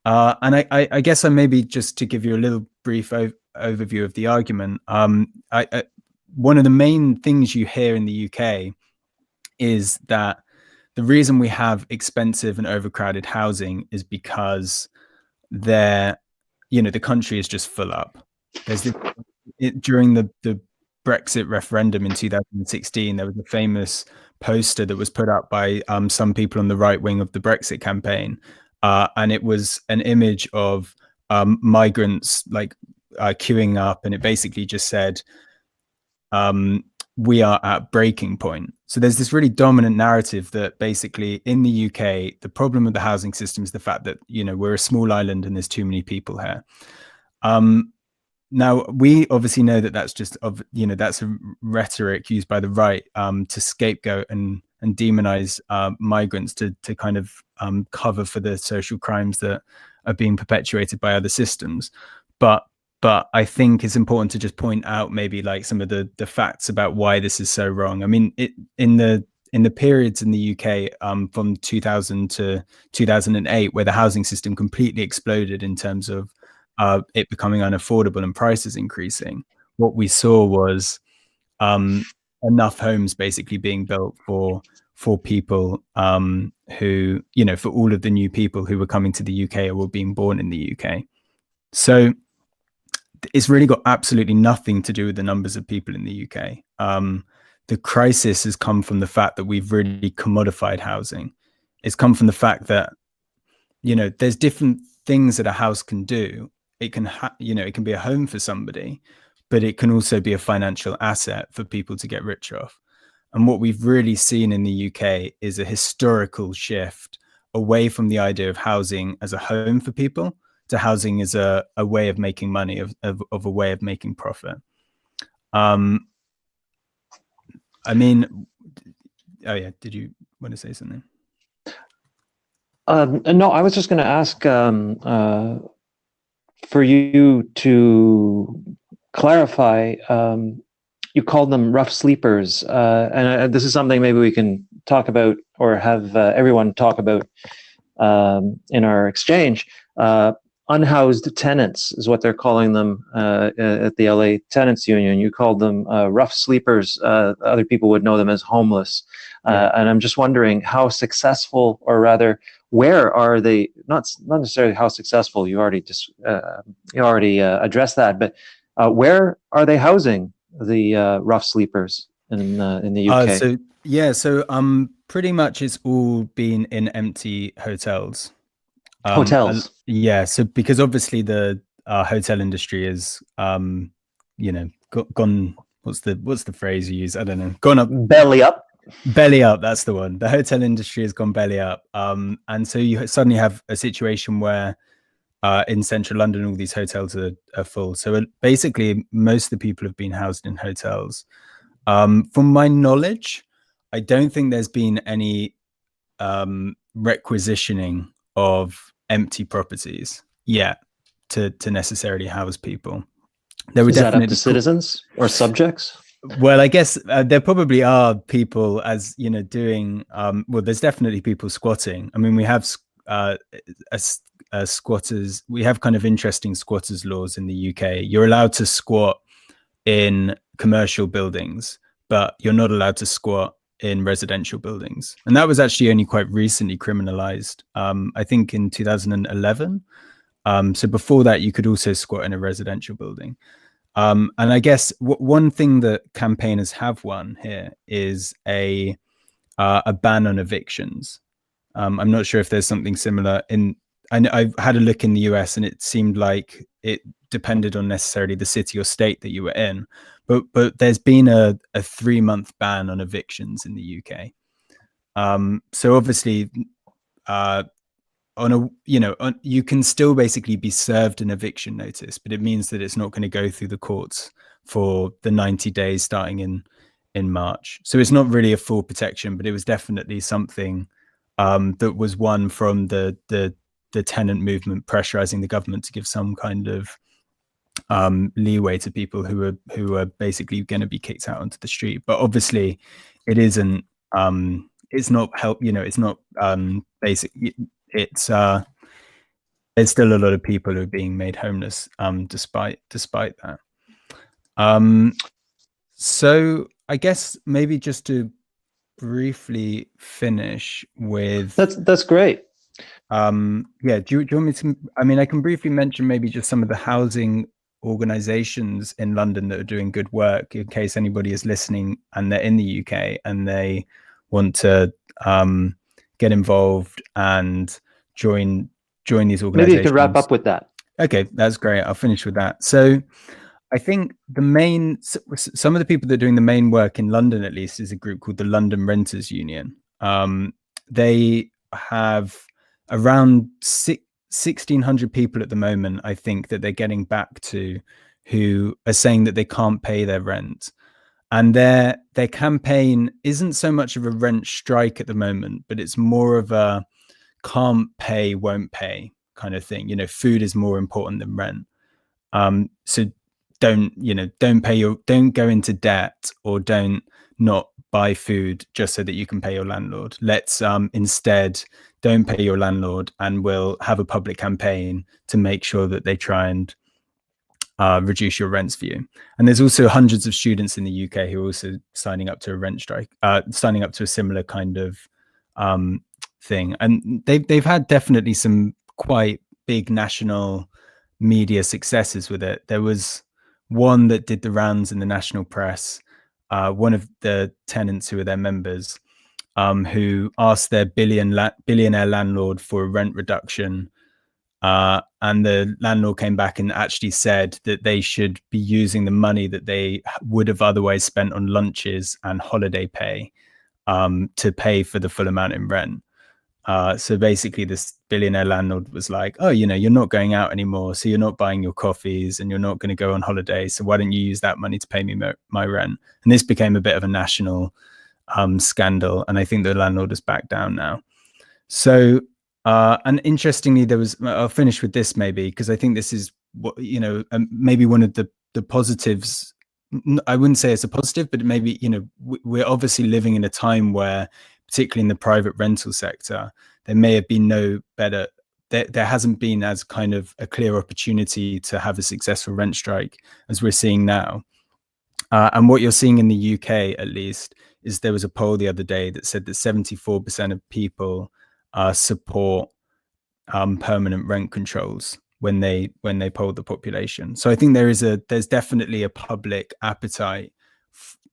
Speaker 10: And I guess I maybe just to give you a little brief overview of the argument. One of the main things you hear in the UK is that the reason we have expensive and overcrowded housing is because the country is just full up. During the Brexit referendum in 2016, there was a famous poster that was put up by some people on the right wing of the Brexit campaign, and it was an image of migrants queuing up, and it basically just said, we are at breaking point. So there's this really dominant narrative that basically in the UK, the problem with the housing system is the fact that, we're a small island and there's too many people here. Now, we obviously know that that's just, that's a rhetoric used by the right to scapegoat and demonize migrants to kind of cover for the social crimes that are being perpetuated by other systems. But I think it's important to just point out maybe some of the facts about why this is so wrong. I mean, in the in the periods in the UK from 2000 to 2008, where the housing system completely exploded in terms of it becoming unaffordable and prices increasing, what we saw was enough homes basically being built for people who, you know, for all of the new people who were coming to the UK or were being born in the UK. So it's really got absolutely nothing to do with the numbers of people in the UK. The crisis has come from the fact that we've really commodified housing. It's come from the fact that, you know, there's different things that a house can do. It can, you know, it can be a home for somebody, but it can also be a financial asset for people to get rich off. And what we've really seen in the UK is a historical shift away from the idea of housing as a home for people to housing as a way of making money, of a way of making profit. I mean, oh yeah, did you want to say something?
Speaker 1: No, I was just going to ask for you to clarify. You called them rough sleepers, and this is something maybe we can talk about or have everyone talk about in our exchange. Unhoused tenants is what they're calling them at the LA Tenants Union. You called them rough sleepers. Other people would know them as homeless. And I'm just wondering how successful, or rather, where are they? Not necessarily how successful. You already addressed that, but where are they housing the rough sleepers in the UK?
Speaker 10: So pretty much it's all been in empty hotels.
Speaker 1: Hotels.
Speaker 10: Yeah. So because obviously the hotel industry is, you know, gone. What's the phrase you use? I don't know. Gone up.
Speaker 1: Belly up.
Speaker 10: Belly up. That's the one. The hotel industry has gone belly up. And so you suddenly have a situation where in central London, all these hotels are full. So basically, most of the people have been housed in hotels. From my knowledge, I don't think there's been any requisitioning of empty properties yet to necessarily house people. There were
Speaker 1: Is that
Speaker 10: definitely
Speaker 1: up to citizens or subjects?
Speaker 10: Well, I guess there probably are people, as you know, doing. Well, there's definitely people squatting. I mean, we have squatters. We have kind of interesting squatters laws in the UK. You're allowed to squat in commercial buildings, but you're not allowed to squat in residential buildings. And that was actually only quite recently criminalized, I think in 2011. So before that, you could also squat in a residential building. And I guess one thing that campaigners have won here is a ban on evictions. I'm not sure if there's something similar in. I've had a look in the US, and it seemed like it depended on necessarily the city or state that you were in. But there's been a 3-month ban on evictions in the UK. So obviously, you can still basically be served an eviction notice, but it means that it's not going to go through the courts for the 90 days starting in March. So it's not really a full protection, but it was definitely something that was won from the tenant movement pressurizing the government to give some kind of leeway to people who are basically going to be kicked out onto the street. But obviously, it isn't. It's not help. You know, it's not basic. It's there's still a lot of people who are being made homeless despite that. So I guess maybe just to briefly finish with
Speaker 1: that's great.
Speaker 10: Yeah, do you want me to? I mean, I can briefly mention maybe just some of the housing organizations in London that are doing good work, in case anybody is listening and they're in the UK and they want to get involved and join these organizations.
Speaker 1: Maybe you could wrap up with that.
Speaker 10: Okay, that's great. I'll finish with that. So I think some of the people that are doing the main work in London, at least, is a group called the London Renters Union. They have around 1,600 people at the moment, I think, that they're getting back to, who are saying that they can't pay their rent. And their campaign isn't so much of a rent strike at the moment, but it's more of a can't pay, won't pay kind of thing. You know, food is more important than rent. So don't go into debt, or don't not buy food just so that you can pay your landlord. Let's instead don't pay your landlord, and we'll have a public campaign to make sure that they try and reduce your rents for you. And there's also hundreds of students in the UK who are also signing up to a rent strike, signing up to a similar kind of thing. And they've had definitely some quite big national media successes with it. There was one that did the rounds in the national press. One of the tenants who are their members, who asked their billionaire landlord for a rent reduction. And the landlord came back and actually said that they should be using the money that they would have otherwise spent on lunches and holiday pay to pay for the full amount in rent. So basically this billionaire landlord was like, oh, you know, you're not going out anymore, so you're not buying your coffees and you're not going to go on holiday, so why don't you use that money to pay me my rent? And this became a bit of a national scandal, and I think the landlord has backed down now. So and interestingly, there was, I'll finish with this maybe, because I think this is what, you know, maybe one of the positives. I wouldn't say it's a positive, but maybe, you know, we're obviously living in a time where, particularly in the private rental sector, there may have been no better, there hasn't been as kind of a clear opportunity to have a successful rent strike as we're seeing now. And what you're seeing in the UK, at least, is there was a poll the other day that said that 74% of people support permanent rent controls when they polled the population. So I think there's definitely a public appetite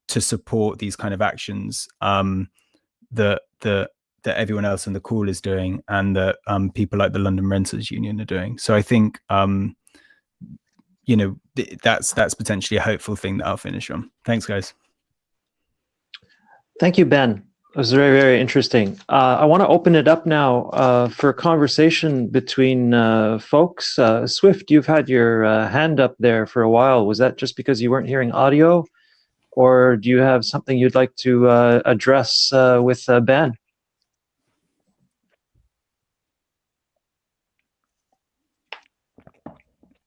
Speaker 10: to support these kind of actions that everyone else in the call is doing, and that people like the London Renters Union are doing. So I think you know, that's potentially a hopeful thing that I'll finish on. Thanks, guys.
Speaker 1: Thank you, Ben. It was very, very interesting. I want to open it up now for a conversation between folks. Swift, you've had your hand up there for a while. Was that just because you weren't hearing audio, or do you have something you'd like to address with Ben?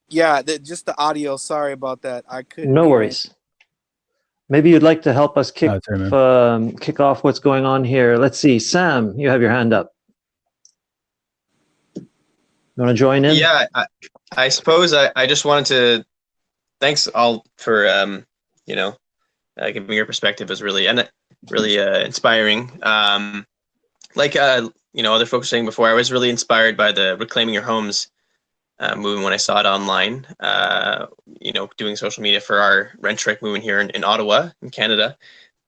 Speaker 7: Yeah, just the audio. Sorry about that. I couldn't.
Speaker 1: No worries. Maybe you'd like to help us kick off what's going on here. Let's see. Sam, you have your hand up. You want to join in?
Speaker 2: Yeah, I suppose I just wanted to thanks all for you know, giving me your perspective. Is really inspiring. Like you know, other folks were saying before, I was really inspired by the Reclaiming Your Homes movement when I saw it online. You know, doing social media for our rent strike movement here in Ottawa, in Canada.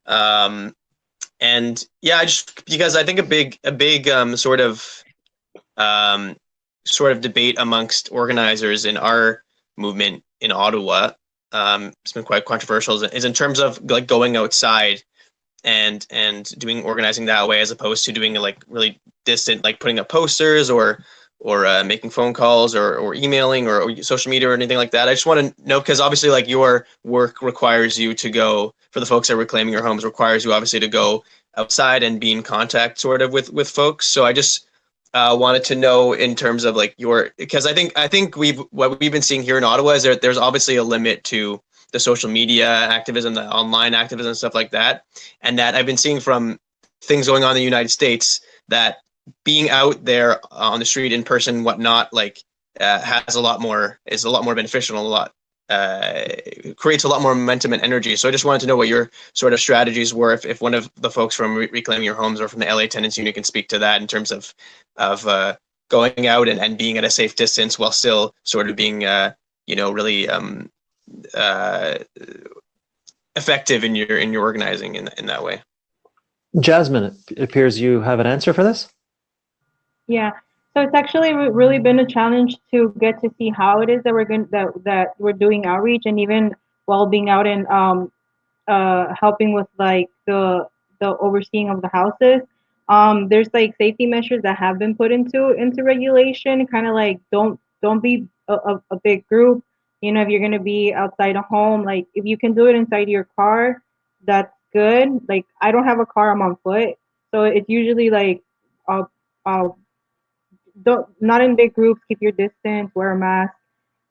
Speaker 2: And yeah, I just, because I think a big sort of debate amongst organizers in our movement in Ottawa, it's been quite controversial, is in terms of like going outside and doing organizing that way, as opposed to doing like really distant, like putting up posters or making phone calls or emailing or social media or anything like that. I just want to know, because obviously like your work requires you to go, for the folks that are reclaiming your homes, requires you obviously to go outside and be in contact sort of with folks. So I just wanted to know in terms of like because I think what we've been seeing here in Ottawa is there's obviously a limit to the social media activism, the online activism, stuff like that. And that I've been seeing from things going on in the United States, that being out there on the street in person, whatnot, like is a lot more beneficial, and a lot creates a lot more momentum and energy. So I just wanted to know what your sort of strategies were, if one of the folks from Reclaiming Your Homes or from the LA Tenants Union can speak to that in terms of going out and being at a safe distance while still sort of being you know, really effective in your organizing in that way.
Speaker 1: Jasmine, it appears you have an answer for this.
Speaker 9: Yeah, so it's actually really been a challenge to get to see how it is that we're doing outreach, and even while being out and helping with like the overseeing of the houses. There's like safety measures that have been put into regulation, kind of like don't be a big group. You know, if you're gonna be outside a home, like if you can do it inside your car, that's good. Like I don't have a car, I'm on foot, so it's usually like not in big groups, keep your distance, wear a mask,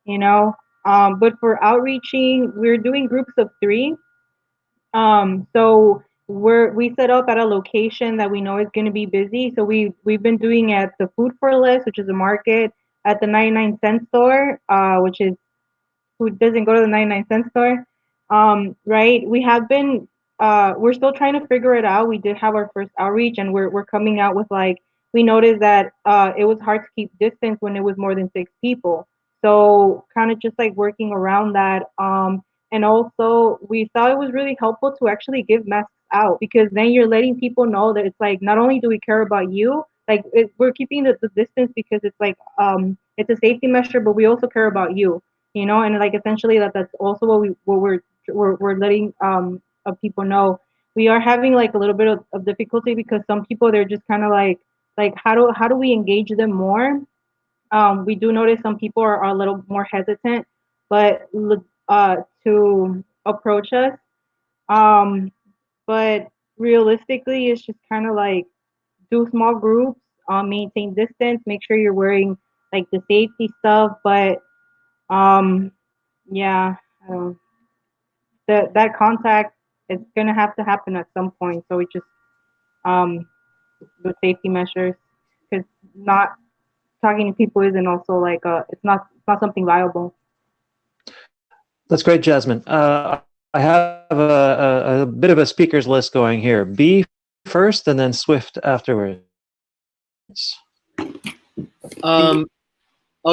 Speaker 9: you know. But for outreaching, we're doing groups of 3. So we set up at a location that we know is going to be busy. So we've been doing at the Food for Less, which is a market, at the 99-cent store, which is who doesn't go to the 99-cent store, right? We have been, we're still trying to figure it out. We did have our first outreach, and we're coming out with like, we noticed that it was hard to keep distance when it was more than 6 people. So kind of just like working around that. And also we thought it was really helpful to actually give masks out, because then you're letting people know that it's like, not only do we care about you, like we're keeping the distance because it's like, it's a safety measure, but we also care about you, you know, and like essentially that's also what we're letting people know. We are having like a little bit of difficulty because some people, they're just kind of like how do we engage them more? We do notice some people are a little more hesitant, but to approach us. But realistically, it's just kind of like do small groups, maintain distance, make sure you're wearing like the safety stuff, but yeah, that contact is gonna have to happen at some point. So we just with safety measures, because not talking to people isn't also like it's not something viable.
Speaker 1: That's great, Jasmine. I have a bit of a speakers list going here. B first, and then Swift afterwards.
Speaker 6: Oh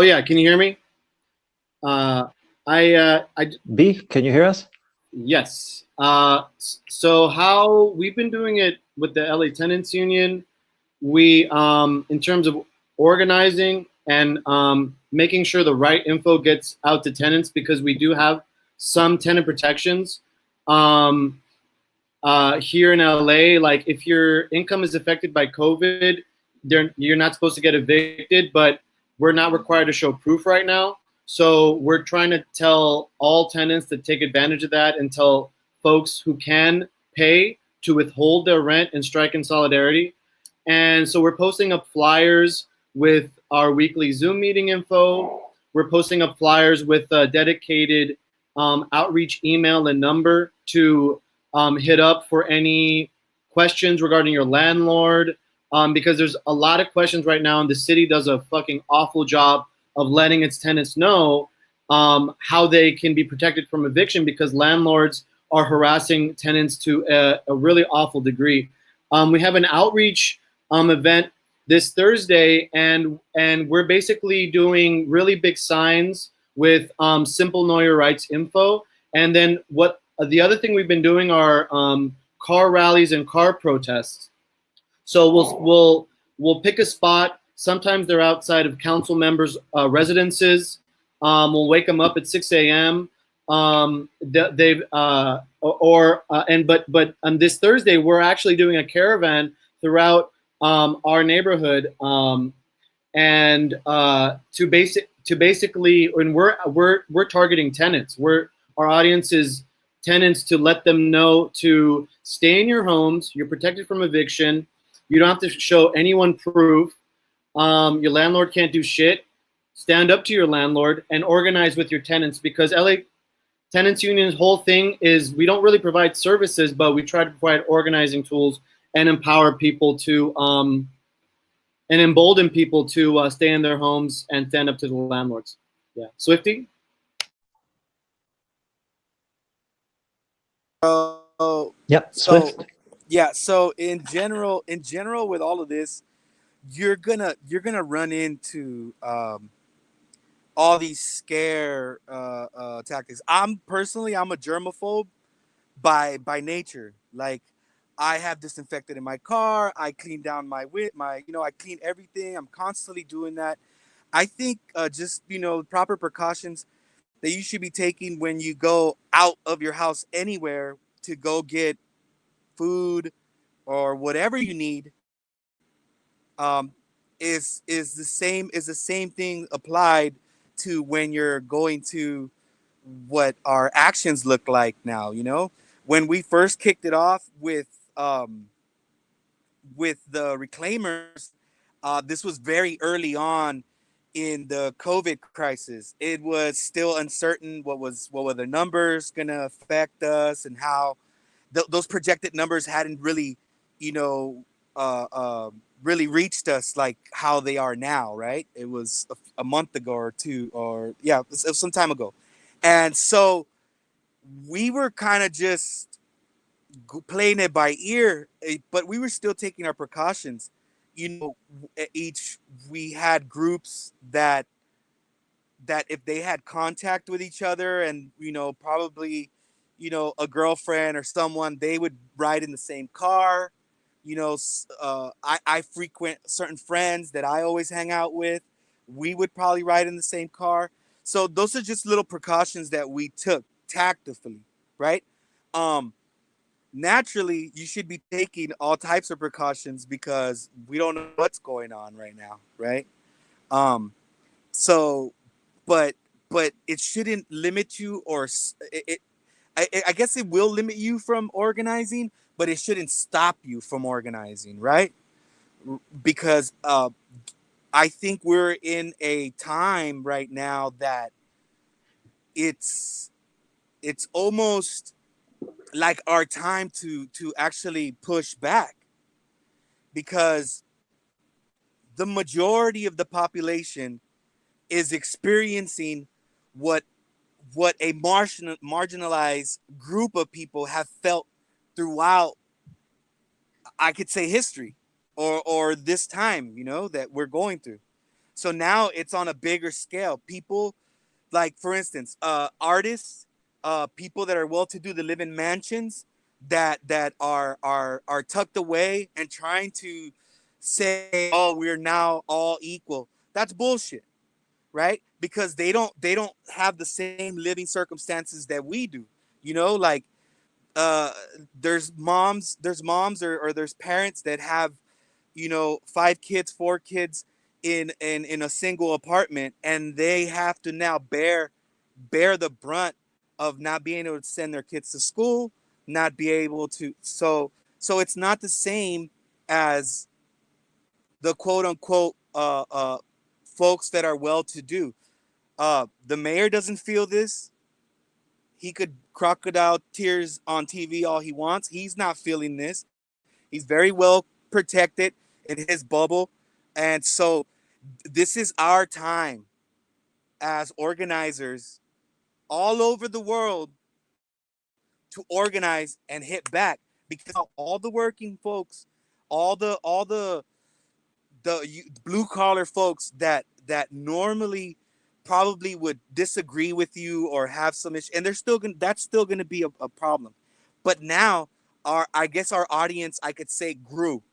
Speaker 6: yeah, can you hear me?
Speaker 1: B, can you hear us?
Speaker 6: Yes. So how we've been doing it with the LA Tenants Union, we in terms of organizing and making sure the right info gets out to tenants, because we do have some tenant protections here in LA. Like if your income is affected by COVID, you're not supposed to get evicted, but we're not required to show proof right now. So we're trying to tell all tenants to take advantage of that and tell folks who can pay to withhold their rent and strike in solidarity. And so we're posting up flyers with our weekly Zoom meeting info. We're posting up flyers with a dedicated outreach email and number to hit up for any questions regarding your landlord, because there's a lot of questions right now, and the city does a fucking awful job of letting its tenants know how they can be protected from eviction, because landlords are harassing tenants to a really awful degree. We have an outreach event this Thursday, and we're basically doing really big signs with simple know your rights info. And then what the other thing we've been doing are car rallies and car protests. So we'll pick a spot. Sometimes they're outside of council members' residences. We'll wake them up at 6 a.m. But on this Thursday, we're actually doing a caravan throughout our neighborhood, and to basically, and we're targeting tenants. Our audience is tenants, to let them know to stay in your homes. You're protected from eviction. You don't have to show anyone proof. Your landlord can't do shit. Stand up to your landlord and organize with your tenants, because LA Tenants Union's whole thing is we don't really provide services, but we try to provide organizing tools and empower people to and embolden people to stay in their homes and stand up to the landlords. Yeah, Swifty.
Speaker 1: Yep, Swift.
Speaker 7: Yeah, so in general with all of this, you're gonna run into all these scare tactics. I'm a germaphobe by nature. Like, I have disinfected in my car. I clean down my I clean everything. I'm constantly doing that. I think just proper precautions that you should be taking when you go out of your house anywhere to go get food or whatever you need, is the same thing applied to when you're going to what our actions look like now. When we first kicked it off with the reclaimers, this was very early on in the COVID crisis. It was still uncertain what were the numbers gonna affect us and how those projected numbers hadn't really, you know, really reached us like how they are now, right? It was a month ago or two, or yeah, it was some time ago. And so we were kind of just playing it by ear, but we were still taking our precautions. You know, we had groups that if they had contact with each other, and you know, probably, you know, a girlfriend or someone, they would ride in the same car. You know, I frequent certain friends that I always hang out with. We would probably ride in the same car. So those are just little precautions that we took tactfully, right? Naturally, you should be taking all types of precautions because we don't know what's going on right now, right? So, but it shouldn't limit you, or I guess it will limit you from organizing, but it shouldn't stop you from organizing, right? Because I think we're in a time right now that it's almost like our time to actually push back, because the majority of the population is experiencing what a marginalized group of people have felt throughout, I could say, history, or this time, you know, that we're going through. So now it's on a bigger scale. People, like, for instance, artists, people that are well-to-do, that live in mansions, that are tucked away and trying to say, oh, we're now all equal. That's bullshit, right? Because they don't have the same living circumstances that we do. You know, like, uh there's moms or there's parents that have, you know, 5 kids, 4 kids in a single apartment, and they have to now bear the brunt of not being able to send their kids to school, not be able to. So it's not the same as the quote unquote folks that are well to do. The mayor doesn't feel this. He could crocodile tears on TV all he wants. He's not feeling this. He's very well protected in his bubble. And so this is our time as organizers all over the world to organize and hit back, because all the working folks, all the blue collar folks that normally probably would disagree with you or have some issue, and that's still gonna be a problem. But now I guess our audience, I could say, grew.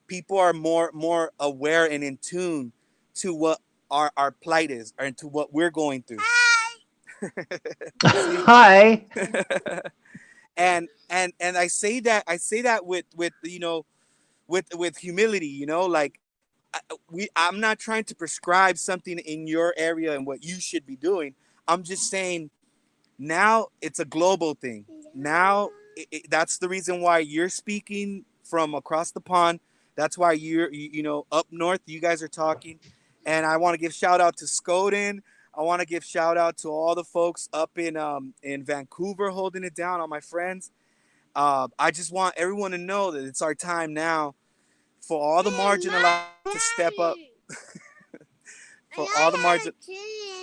Speaker 7: People are more aware and in tune to what our plight is, and to what we're going through.
Speaker 1: Hi.
Speaker 7: and I say that with you know, with humility, you know, like, I'm not trying to prescribe something in your area and what you should be doing. I'm just saying, now it's a global thing. Now that's the reason why you're speaking from across the pond. That's why you know, up north, you guys are talking. And I want to give shout out to Skoden. I want to give shout out to all the folks up in Vancouver holding it down, all my friends. I just want everyone to know that it's our time now for all the marginalized to step up. For all the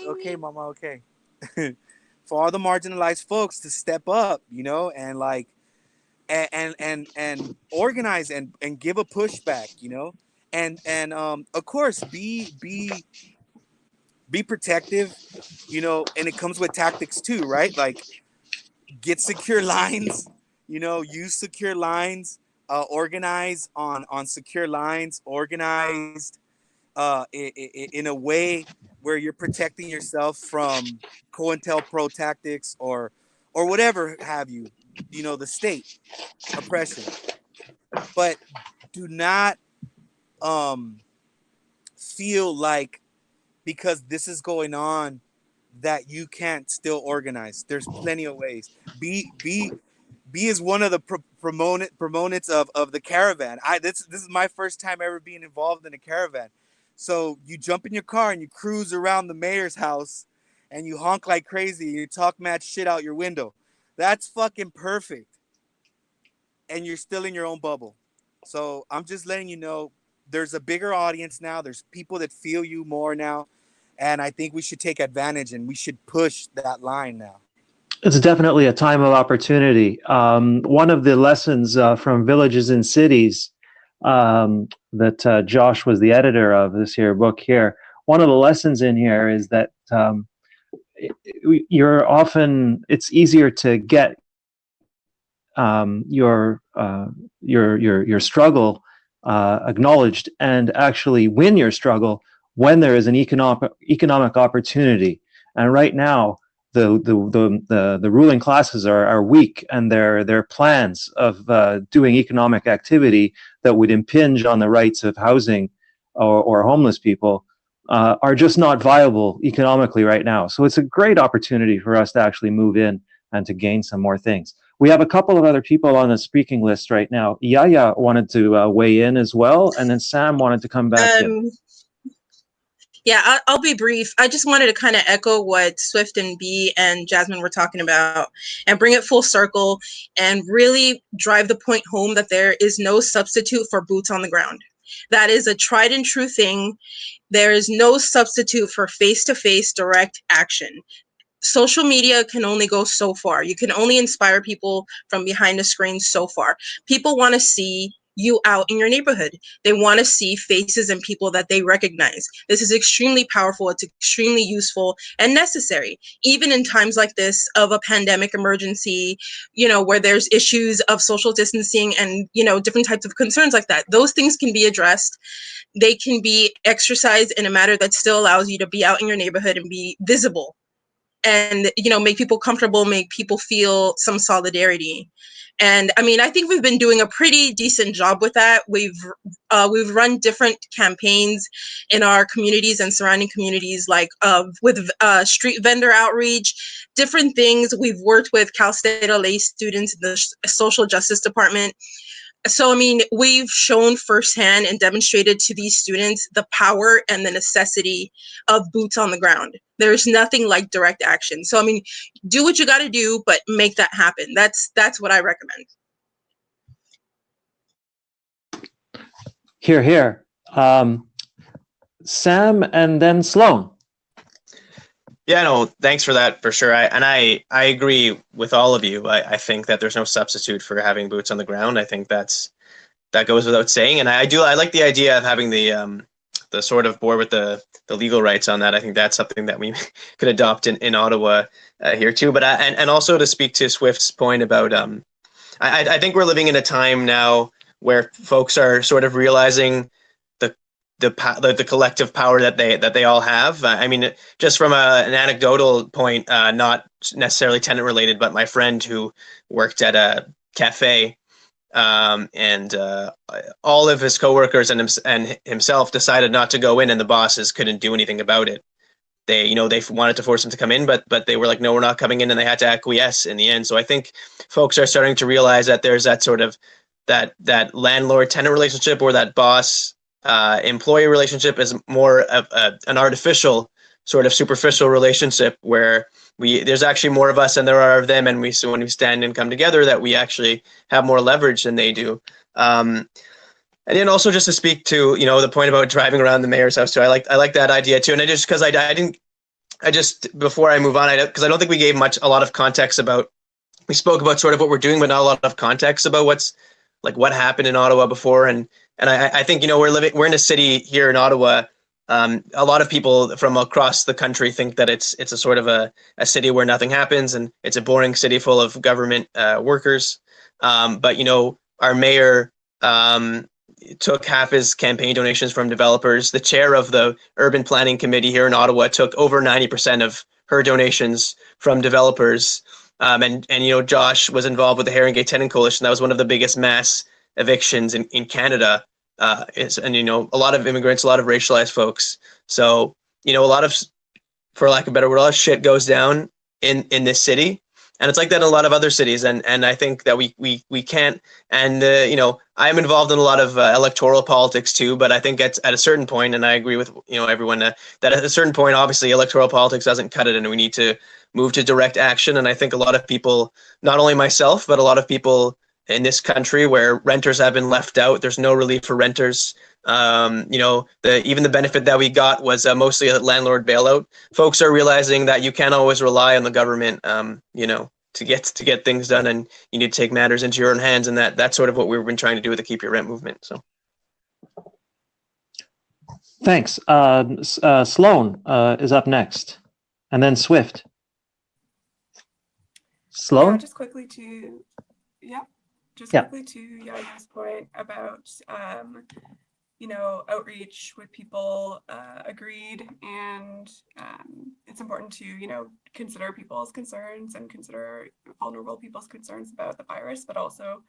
Speaker 7: okay, mama, okay. For all the marginalized folks to step up, you know, and like, and organize and give a pushback, you know, and of course be protective, you know, and it comes with tactics too, right? Like, get secure lines, you know, use secure lines, organize on secure lines, organized in a way where you're protecting yourself from COINTELPRO tactics or whatever have you, you know, the state oppression. But do not feel like, because this is going on, that you can't still organize. There's plenty of ways. Be is one of the proponents of the caravan. This is my first time ever being involved in a caravan. So you jump in your car and you cruise around the mayor's house and you honk like crazy and you talk mad shit out your window. That's fucking perfect. and you're still in your own bubble. So I'm just letting you know there's a bigger audience now. There's people that feel you more now. And I think we should take advantage and we should push that line now.
Speaker 1: It's definitely a time of opportunity. One of the lessons from Villages and Cities that Josh was the editor of this here book here, one of the lessons in here is that it's easier to get your struggle acknowledged and actually win your struggle when there is an economic opportunity. And right now, the ruling classes are weak, and their plans of doing economic activity that would impinge on the rights of housing or homeless people are just not viable economically right now. So it's a great opportunity for us to actually move in and to gain some more things. We have a couple of other people on the speaking list right now. Yaya wanted to weigh in as well, and then Sam wanted to come back in.
Speaker 8: Yeah, I'll be brief. I just wanted to kind of echo what Swift and B and Jasmine were talking about and bring it full circle and really drive the point home that there is no substitute for boots on the ground. That is a tried and true thing. There is no substitute for face-to-face direct action. Social media can only go so far. You can only inspire people from behind the screen so far. People want to see you out in your neighborhood. They want to see faces and people that they recognize. This is extremely powerful. It's extremely useful and necessary, even in times like this of a pandemic emergency, where there's issues of social distancing and, different types of concerns like that. Those things can be addressed. They can be exercised in a manner that still allows you to be out in your neighborhood and be visible and, make people comfortable, make people feel some solidarity. And I mean, I think we've been doing a pretty decent job with that. We've run different campaigns in our communities and surrounding communities, like with street vendor outreach, different things. We've worked with Cal State LA students in the social justice department. So, I mean, we've shown firsthand and demonstrated to these students the power and the necessity of boots on the ground. There's nothing like direct action. So, I mean, do what you got to do, but make that happen. That's what I recommend.
Speaker 1: Here, here. Sam and then Sloan.
Speaker 2: Yeah, no, thanks for that, for sure. I agree with all of you. I think that there's no substitute for having boots on the ground. I think that goes without saying. And I like the idea of having the sort of board with the legal rights on that. I think that's something that we could adopt in Ottawa here too. But and also to speak to Swift's point about, I think we're living in a time now where folks are sort of realizing the collective power that they all have. I mean, just from an anecdotal point, not necessarily tenant related, but my friend who worked at a cafe, and all of his coworkers and himself decided not to go in, and the bosses couldn't do anything about it. They wanted to force him to come in, but they were like, no, we're not coming in, and they had to acquiesce in the end. So I think folks are starting to realize that there's that sort of that landlord tenant relationship, or that boss employee relationship is more of an artificial, sort of superficial relationship where there's actually more of us than there are of them, and when we stand and come together, that we actually have more leverage than they do. And then also just to speak to the point about driving around the mayor's house too, I like that idea too. And I just before I move on, because I don't think we gave a lot of context about. We spoke about sort of what we're doing, but not a lot of context about what happened in Ottawa before. And I think, we're in a city here in Ottawa. A lot of people from across the country think that it's a sort of a city where nothing happens, and it's a boring city full of government workers. But, our mayor took half his campaign donations from developers. The chair of the urban planning committee here in Ottawa took over 90% of her donations from developers. And Josh was involved with the Haringey Tenant Coalition. That was one of the biggest mass evictions in Canada. A lot of immigrants, a lot of racialized folks. So, a lot of, for lack of a better word, a lot of shit goes down in this city. And it's like that in a lot of other cities. And I think that we can't, and, I'm involved in a lot of electoral politics too, but I think at a certain point, and I agree with, everyone that at a certain point, obviously electoral politics doesn't cut it, and we need to move to direct action. And I think a lot of people, not only myself, but a lot of people in this country where renters have been left out. There's no relief for renters. Even the benefit that we got was mostly a landlord bailout. Folks are realizing that you can't always rely on the government, to get things done, and you need to take matters into your own hands. And that's sort of what we've been trying to do with the Keep Your Rent movement. So.
Speaker 1: Thanks. Sloan is up next, and then Swift. Sloan?
Speaker 5: Yeah, just quickly to Yaya's point about outreach with people, agreed, and it's important to consider people's concerns and consider vulnerable people's concerns about the virus, but also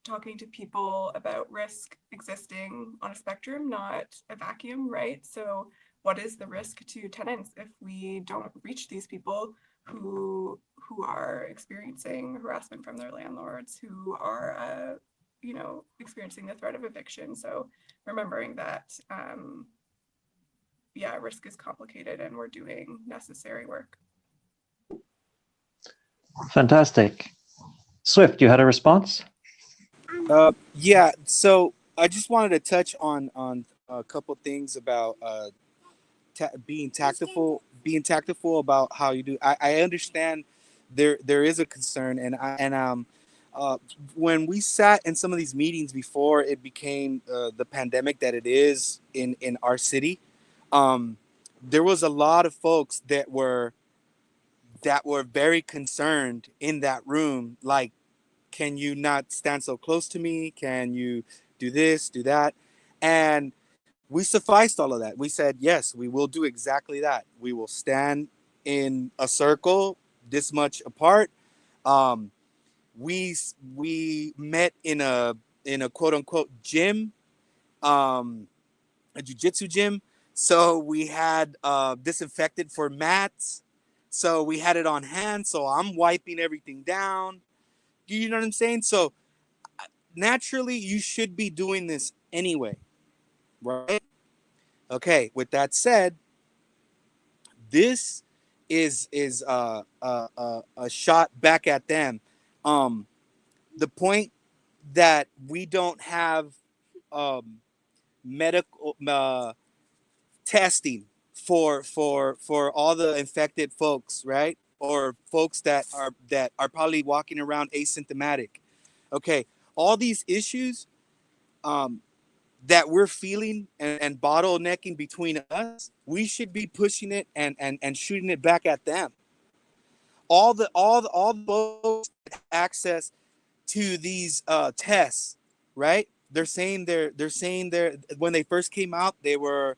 Speaker 5: talking to people about risk existing on a spectrum, not a vacuum, right? So what is the risk to tenants if we don't reach these people who are experiencing harassment from their landlords, who are experiencing the threat of eviction? So remembering that risk is complicated and we're doing necessary work.
Speaker 1: Fantastic. Swift, you had a response?
Speaker 7: Yeah, so I just wanted to touch on a couple things about being tactful about how you do. I understand there is a concern, and when we sat in some of these meetings before it became the pandemic that it is in our city, there was a lot of folks that were very concerned in that room, like, can you not stand so close to me? Can you do this, do that? And we sufficed all of that. We said, yes, we will do exactly that. We will stand in a circle this much apart. We met in a quote unquote gym, a jiu-jitsu gym. So we had disinfectant for mats. So we had it on hand. So I'm wiping everything down. You know what I'm saying? So naturally, you should be doing this anyway, right? Okay. With that said, this is a shot back at them. The point that we don't have medical testing for all the infected folks, right? Or folks that are probably walking around asymptomatic. Okay, all these issues that we're feeling and bottlenecking between us, we should be pushing it and shooting it back at them. All the folks access to these tests, right? They're saying when they first came out, they were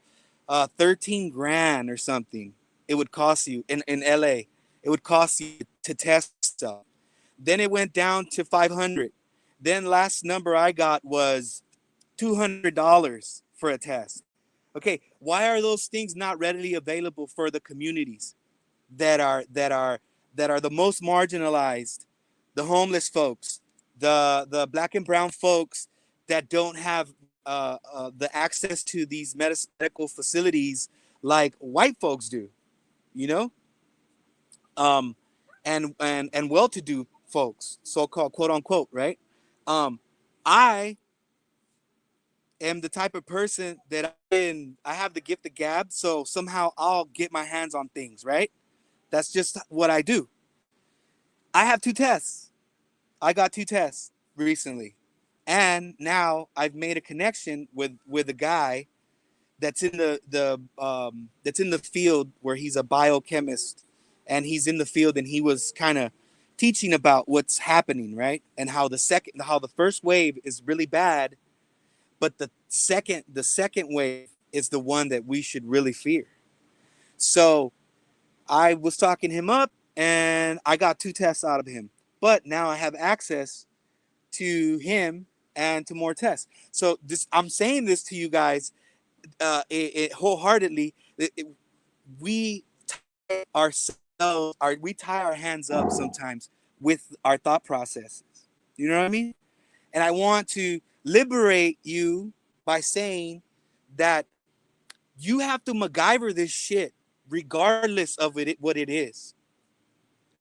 Speaker 7: 13 grand or something. It would cost you in LA. It would cost you to test stuff. Then it went down to 500. Then last number I got was $200 for a test. Okay, why are those things not readily available for the communities that are the most marginalized, the homeless folks, the black and brown folks that don't have the access to these medical facilities like white folks do, and well-to-do folks, so-called quote unquote, right? I am the type of person that I have the gift of gab, so somehow I'll get my hands on things, right? That's just what I do. I have 2 tests. I got 2 tests recently, and now I've made a connection with a guy that's in the field, where he's a biochemist, and he's in the field, and he was kind of teaching about what's happening, right? And how the first wave is really bad, but the second wave is the one that we should really fear. So I was talking him up, and I got 2 tests out of him, but now I have access to him and to more tests. So I'm saying this to you guys wholeheartedly. We tie our hands up sometimes with our thought processes. You know what I mean? And I want to liberate you by saying that you have to MacGyver this shit regardless of what it is.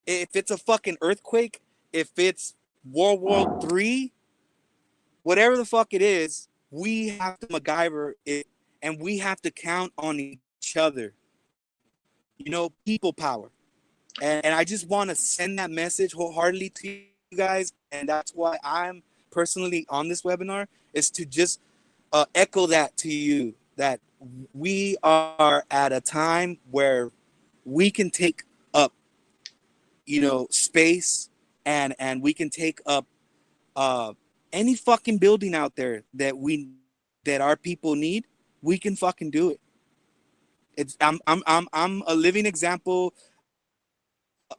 Speaker 7: If it's a fucking earthquake, if it's World War III, whatever the fuck it is, we have to MacGyver it, and we have to count on each other. You know, people power. And I just want to send that message wholeheartedly to you guys. And that's why I'm personally on this webinar, is to just echo that to you, that we are at a time where we can take up, you know, space, and we can take up any fucking building out there that our people need. We can fucking do it. It's I'm a living example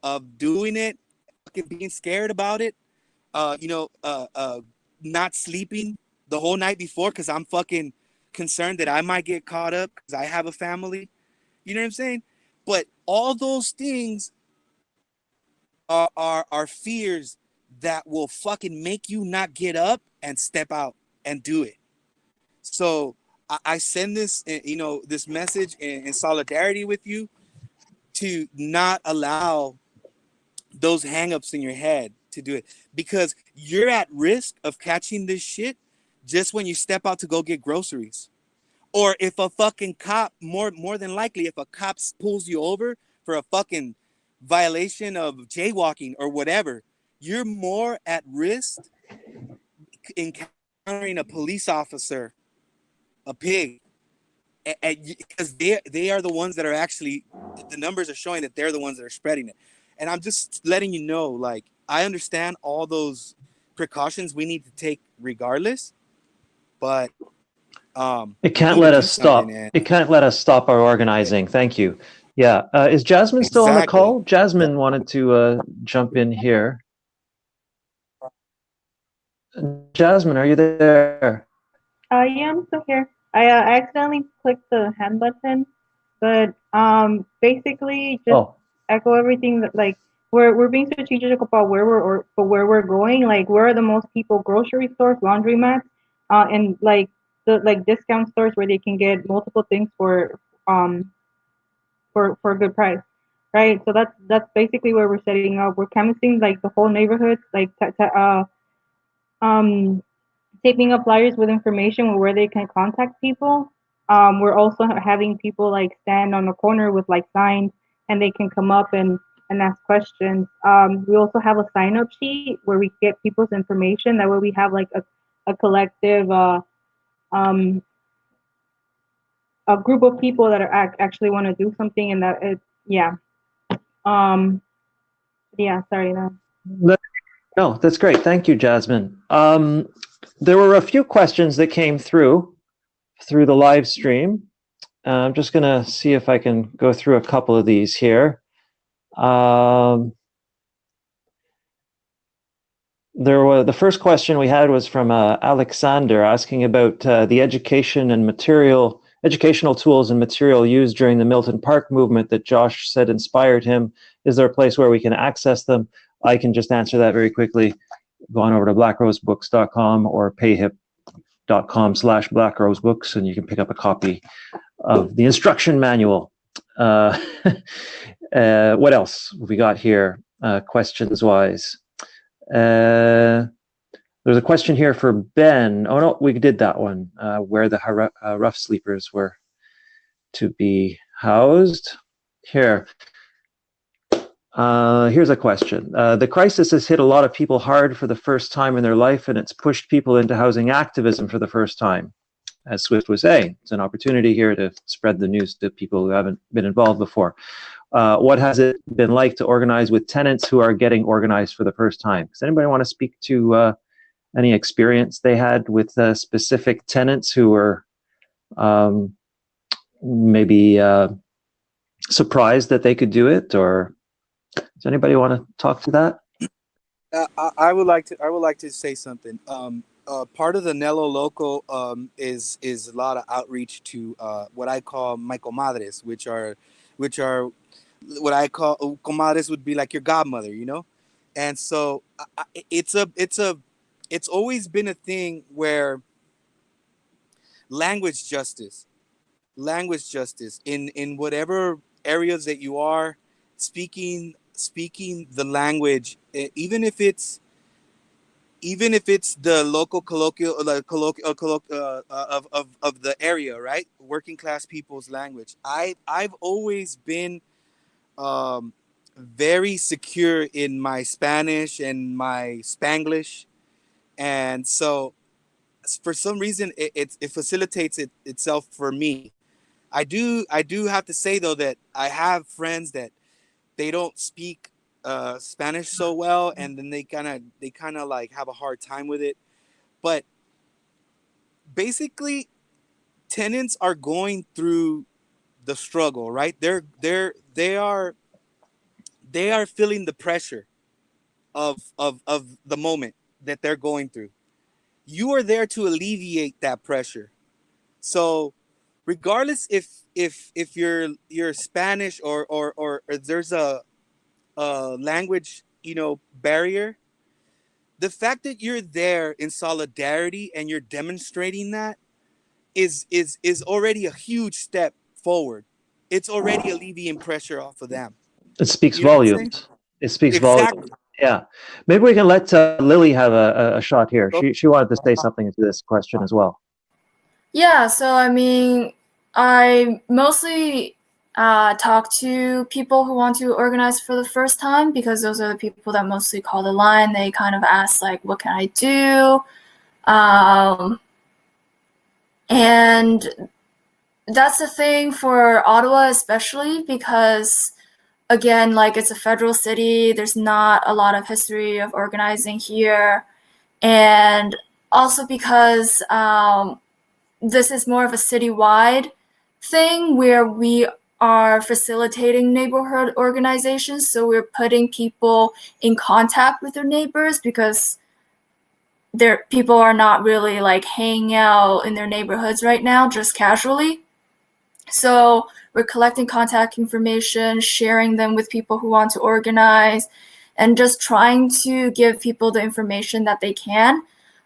Speaker 7: of doing it, fucking being scared about it, not sleeping the whole night before because I'm fucking concerned that I might get caught up because I have a family. You know what I'm saying? But all those things are fears that will fucking make you not get up and step out and do it. So I send this, this message in solidarity with you, to not allow those hangups in your head to do it, because you're at risk of catching this shit just when you step out to go get groceries. Or if a fucking cop, more than likely, if a cop pulls you over for a fucking violation of jaywalking or whatever, you're more at risk encountering a police officer, a pig, because they are the ones that are actually, the numbers are showing that they're the ones that are spreading it. And I'm just letting you know, like, I understand all those precautions we need to take regardless, but
Speaker 1: it can't let us stop. It can't let us stop our organizing. Thank you. Yeah. Is Jasmine still on the call? Jasmine wanted to jump in here. Jasmine, are you there?
Speaker 9: Yeah, I'm still here. I accidentally clicked the hand button, but basically just echo everything that, like, we're being strategic about where we're going. Like, where are the most people? Grocery stores, laundromats, and like the discount stores where they can get multiple things for a good price, right? So that's basically where we're setting up. We're canvassing like the whole neighborhoods, like taping up flyers with information where they can contact people. We're also having people like stand on the corner with like signs, and they can come up and ask questions. We also have a sign up sheet where we get people's information. That way we have like a collective a group of people that are actually want to do something, and that it, yeah. Yeah, sorry.
Speaker 1: No, that's great. Thank you, Jasmine. There were a few questions that came through the live stream. I'm just going to see if I can go through a couple of these here. The first question we had was from Alexander, asking about the educational tools and material used during the Milton Park movement that Josh said inspired him. Is there a place where we can access them? I can just answer that very quickly. Go on over to blackrosebooks.com or payhip.com/blackrosebooks, and you can pick up a copy of the instruction manual. What else have we got here, questions-wise? There's a question here for Ben. Oh, no, we did that one, where the rough sleepers were to be housed. Here. Here's a question. The crisis has hit a lot of people hard for the first time in their life, and it's pushed people into housing activism for the first time. As Swift was saying, it's an opportunity here to spread the news to people who haven't been involved before. What has it been like to organize with tenants who are getting organized for the first time? Does anybody want to speak to any experience they had with specific tenants who were maybe surprised that they could do it, or does anybody want to talk to that?
Speaker 7: I would like to say something. Part of the Nello Loco is a lot of outreach to what I call my comadres, which are what I call comadres would be like your godmother, you know. And so it's always been a thing where language justice in whatever areas that you are speaking the language, even if it's even if it's the local colloquial, of the area, right? Working class people's language. I've always been very secure in my Spanish and my Spanglish, and so for some reason it facilitates itself for me. I do have to say though that I have friends that they don't speak Spanish so well, and then they kind of like have a hard time with it. But basically, tenants are going through the struggle, right? They are feeling the pressure of the moment that they're going through. You are there to alleviate that pressure. So regardless if you're Spanish or there's a language, you know, barrier, the fact that you're there in solidarity and you're demonstrating that is already a huge step forward. It's already alleviating pressure off of them.
Speaker 1: It speaks
Speaker 7: You know what I'm saying?
Speaker 1: volumes. It speaks
Speaker 7: Exactly.
Speaker 1: volumes. Yeah. Maybe we can let Lily have a shot here. She wanted to say something to this question as well.
Speaker 3: Yeah, so I mean, I mostly talk to people who want to organize for the first time, because those are the people that mostly call the line. They kind of ask, like, what can I do? And that's the thing for Ottawa, especially because, again, like, it's a federal city. There's not a lot of history of organizing here. And also because this is more of a citywide thing where we are facilitating neighborhood organizations. So we're putting people in contact with their neighbors, because people are not really like hanging out in their neighborhoods right now, just casually. So we're collecting contact information, sharing them with people who want to organize, and just trying to give people the information that they can.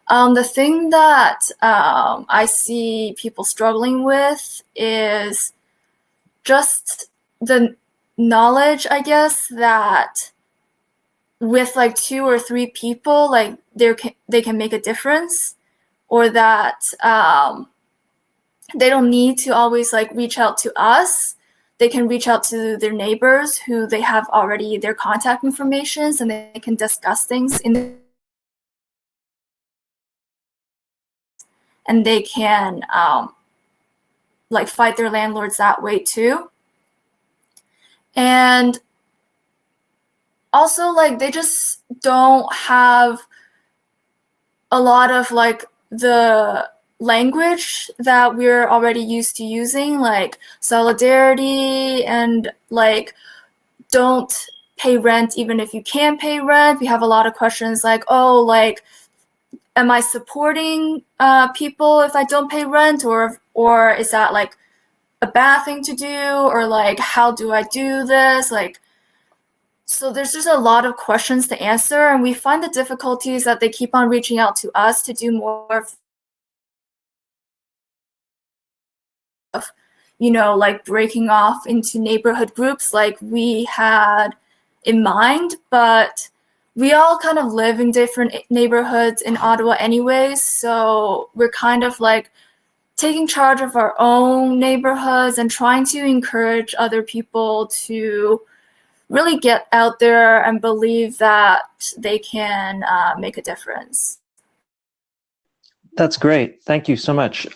Speaker 3: The thing that I see people struggling with is just the knowledge, I guess, that with like 2 or 3 people, like they can make a difference, or that they don't need to always like reach out to us. They can reach out to their neighbors who they have already their contact information, and they can discuss things and they can like fight their landlords that way too. And also, like, they just don't have a lot of like the language that we're already used to using, like solidarity and like don't pay rent even if you can pay rent. We have a lot of questions like, oh, like, am I supporting people if I don't pay rent, or is that like a bad thing to do, or like how do I do this? Like, so there's just a lot of questions to answer, and we find the difficulties that they keep on reaching out to us to do more of, you know, like breaking off into neighborhood groups like we had in mind, but we all kind of live in different neighborhoods in Ottawa anyways, so we're kind of like taking charge of our own neighborhoods and trying to encourage other people to really get out there and believe that they can make a difference.
Speaker 1: That's great. Thank you so much.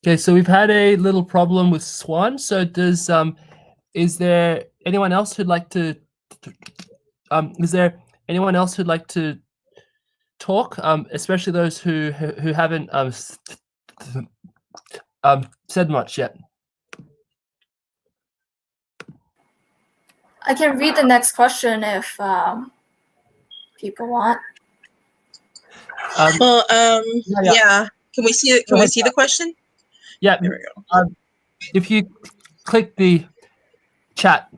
Speaker 11: Okay, so we've had a little problem with Swan. So is there anyone else who'd like to Is there anyone else who'd like to talk, especially those who haven't said much yet?
Speaker 3: I can read the next question if people want.
Speaker 8: Yeah. Can we see it? Can we see the question?
Speaker 11: Yeah.
Speaker 8: There we go.
Speaker 11: If you click the chat.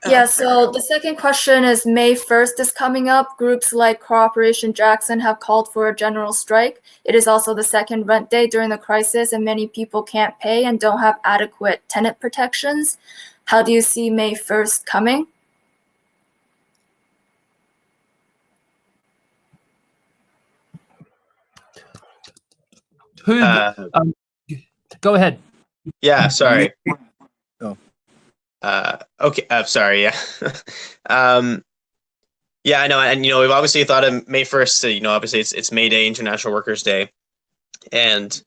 Speaker 3: Yeah, so the second question is May 1st is coming up. Groups like Cooperation Jackson have called for a general strike. It is also the second rent day during the crisis, and many people can't pay and don't have adequate tenant protections. How do you see May 1st coming?
Speaker 11: Who? Go ahead.
Speaker 2: Yeah, sorry.
Speaker 7: Oh.
Speaker 2: Okay. Sorry. Yeah. Yeah, I know, and we've obviously thought of May 1st. Obviously it's May Day, International Workers' Day, and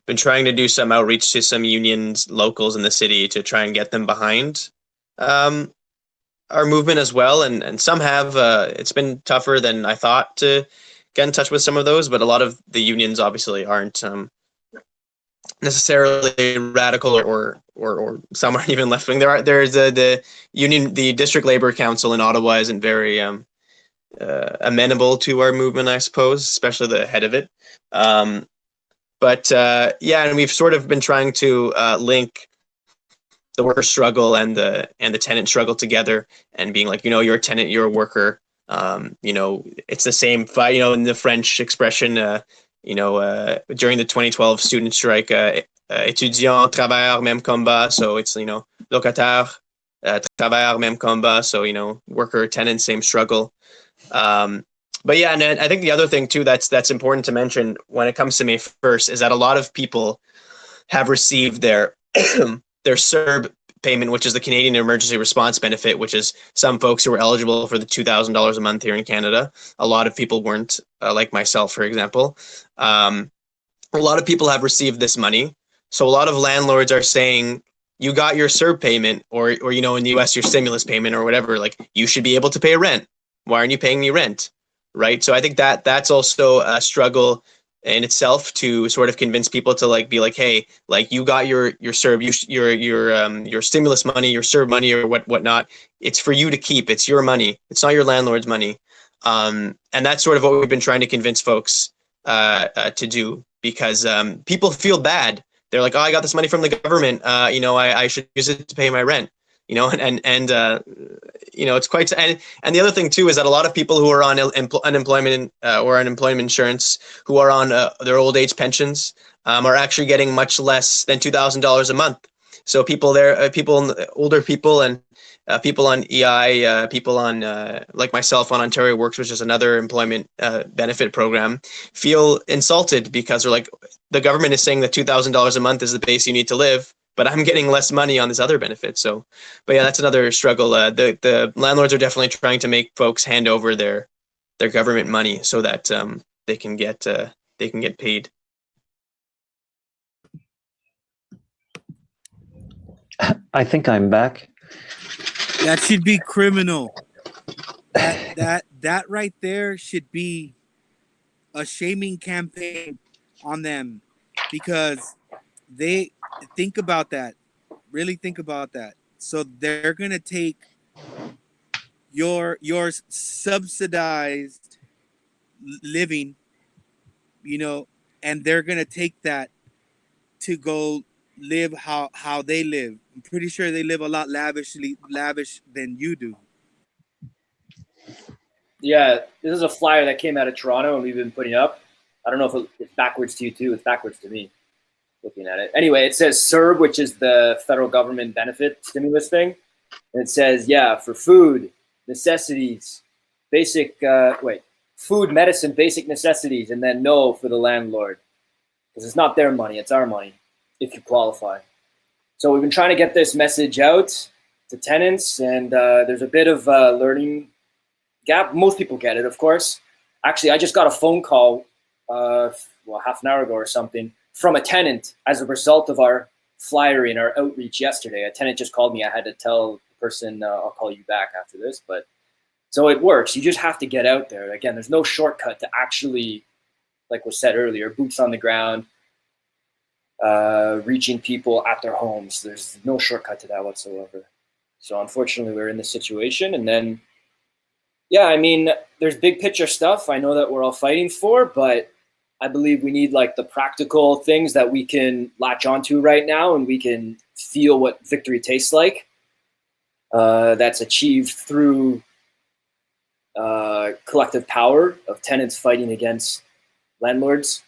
Speaker 2: been trying to do some outreach to some unions, locals in the city to try and get them behind our movement as well. And some have. It's been tougher than I thought to get in touch with some of those, but a lot of the unions obviously aren't necessarily radical or some aren't even left wing. There's the union, the District Labor Council in Ottawa isn't very amenable to our movement, I suppose, especially the head of it. But and we've sort of been trying to link the worker struggle and the tenant struggle together, and being like, you're a tenant, you're a worker. It's the same fight. In the French expression, during the 2012 student strike, étudiant, travailleur, même combat. So it's locataire, travailleur, même combat. So worker, tenant, same struggle. But yeah, and I think the other thing too that's important to mention when it comes to May 1st is that a lot of people have received their their CERB payment, which is the Canadian Emergency Response Benefit, which is some folks who were eligible for the $2,000 a month here in Canada. A lot of people weren't, like myself, for example. A lot of people have received this money. So a lot of landlords are saying, you got your CERB payment, or in the US, your stimulus payment or whatever, like, you should be able to pay rent. Why aren't you paying me rent? Right. So I think that's also a struggle in itself to sort of convince people to be like, hey, like, you got your CERB, your stimulus money, your CERB money, or whatnot. It's for you to keep. It's your money. It's not your landlord's money. And that's sort of what we've been trying to convince folks to do, because people feel bad. They're like, oh, I got this money from the government. I should use it to pay my rent. It's quite, and the other thing too is that a lot of people who are on unemployment or unemployment insurance, who are on their old age pensions, are actually getting much less than $2,000 a month. So older people and people on EI, people on like myself on Ontario Works, which is another employment benefit program, feel insulted because they're like, the government is saying that $2,000 a month is the base you need to live, but I'm getting less money on this other benefit. So, but yeah, that's another struggle. The landlords are definitely trying to make folks hand over their government money so that they can get paid.
Speaker 1: I think I'm back.
Speaker 7: That should be criminal. That right there should be a shaming campaign on them, because they think about that. Really think about that. So they're gonna take your subsidized living, and they're gonna take that to go live how they live. I'm pretty sure they live a lot lavish than you do.
Speaker 4: Yeah, this is a flyer that came out of Toronto and we've been putting up. I don't know if it's backwards to you too. It's backwards to me looking at it. Anyway, it says CERB, which is the federal government benefit stimulus thing. And it says, for food, necessities, food, medicine, basic necessities, and then no for the landlord. Because it's not their money, it's our money, if you qualify. So we've been trying to get this message out to tenants, and there's a bit of a learning gap. Most people get it, of course. Actually, I just got a phone call, half an hour ago or something, from a tenant as a result of our flyering, our outreach yesterday. A tenant just called me. I had to tell the person, I'll call you back after this. But so it works. You just have to get out there. Again, there's no shortcut to actually, like was said earlier, boots on the ground, reaching people at their homes. There's no shortcut to that whatsoever. So unfortunately, we're in this situation. And then, yeah, I mean, there's big picture stuff I know that we're all fighting for, but I believe we need like the practical things that we can latch onto right now, and we can feel what victory tastes like. That's achieved through collective power of tenants fighting against landlords,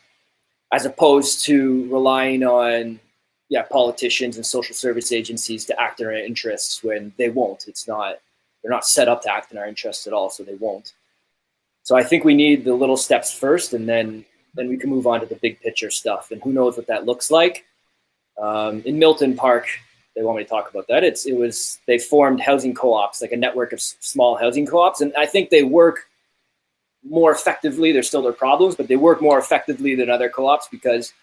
Speaker 4: as opposed to relying on politicians and social service agencies to act in our interests when they won't. They're not set up to act in our interests at all, so they won't. So I think we need the little steps first, and then we can move on to the big picture stuff. And who knows what that looks like. In Milton Park, they want me to talk about that. They formed housing co-ops, like a network of small housing co-ops, and I think they work more effectively. There's still their problems, but they work more effectively than other co-ops because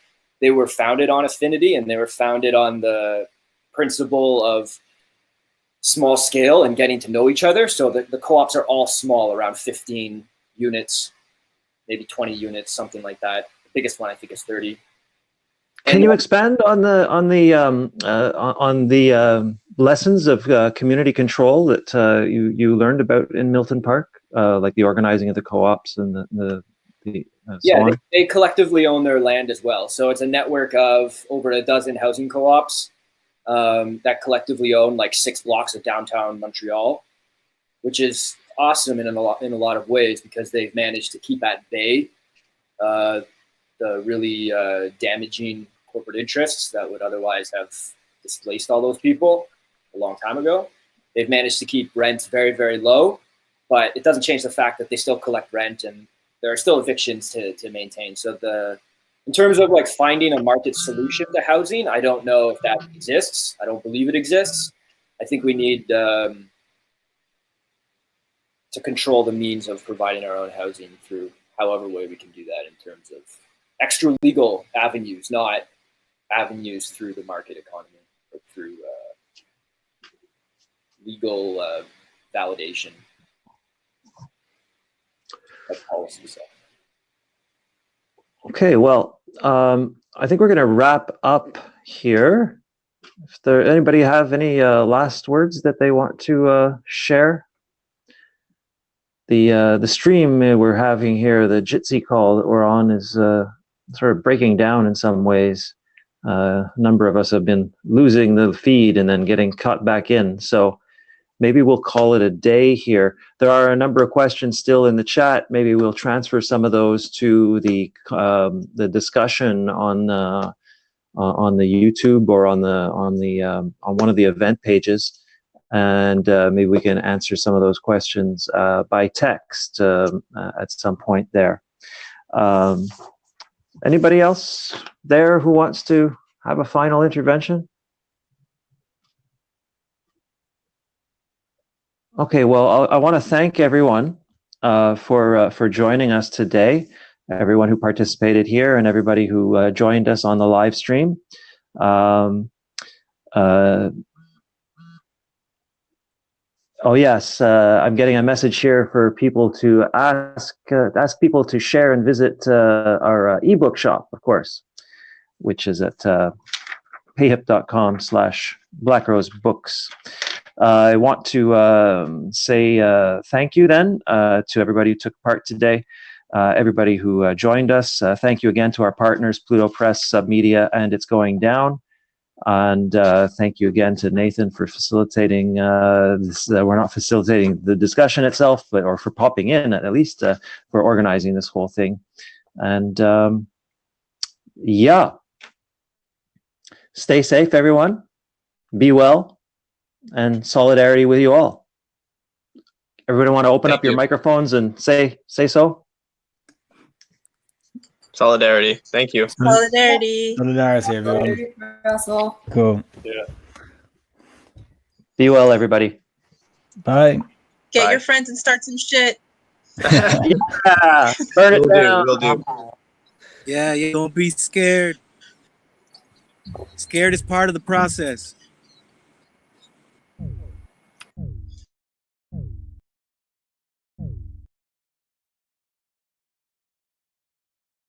Speaker 4: they were founded on affinity, and they were founded on the principle of small scale and getting to know each other. So the co-ops are all small, around 15 units, maybe 20 units, something like that. The biggest one I think is 30.
Speaker 1: Can you expand on the lessons of community control that you learned about in Milton Park, like the organizing of the co-ops and the
Speaker 4: Swan? They collectively own their land as well. So it's a network of over a dozen housing co-ops that collectively own like 6 blocks of downtown Montreal, which is awesome in a lot of ways because they've managed to keep at bay the really damaging corporate interests that would otherwise have displaced all those people a long time ago. They've managed to keep rents very, very low, but it doesn't change the fact that they still collect rent and there are still evictions to maintain. So in terms of like finding a market solution to housing, I don't know if that exists. I don't believe it exists. I think we need to control the means of providing our own housing through however way we can do that in terms of extra legal avenues, not avenues through the market economy or through legal validation of policies.
Speaker 1: Okay, well, I think we're going to wrap up here. If anybody have any last words that they want to share? The stream we're having here, the Jitsi call that we're on, is sort of breaking down in some ways. A number of us have been losing the feed and then getting cut back in. So maybe we'll call it a day here. There are a number of questions still in the chat. Maybe we'll transfer some of those to the discussion on the YouTube or on one of the event pages, and maybe we can answer some of those questions by text at some point there. Anybody else there who wants to have a final intervention? Okay, well, I want to thank everyone for joining us today, everyone who participated here and everybody who joined us on the live stream. Oh yes, I'm getting a message here for people to ask people to share and visit our ebook shop, of course, which is at payhip.com/blackrosebooks. I want to say thank you then to everybody who took part today, everybody who joined us. Thank you again to our partners, Pluto Press, Submedia, and It's Going Down. And thank you again to Nathan for facilitating this. We're not facilitating the discussion itself, or for popping in at least, for organizing this whole thing. And yeah, stay safe, everyone. Be well, and solidarity with you all. Everybody want to open up your microphones and say so?
Speaker 2: Solidarity. Thank you.
Speaker 8: Solidarity.
Speaker 10: Solidarity, everyone.
Speaker 3: Russell.
Speaker 10: Cool.
Speaker 2: Yeah.
Speaker 1: Be well, everybody.
Speaker 10: Bye.
Speaker 8: Get
Speaker 2: Bye.
Speaker 8: your friends and start some shit.
Speaker 1: Yeah, burn it down.
Speaker 2: Will do.
Speaker 7: Yeah, don't be scared. Scared is part of the process.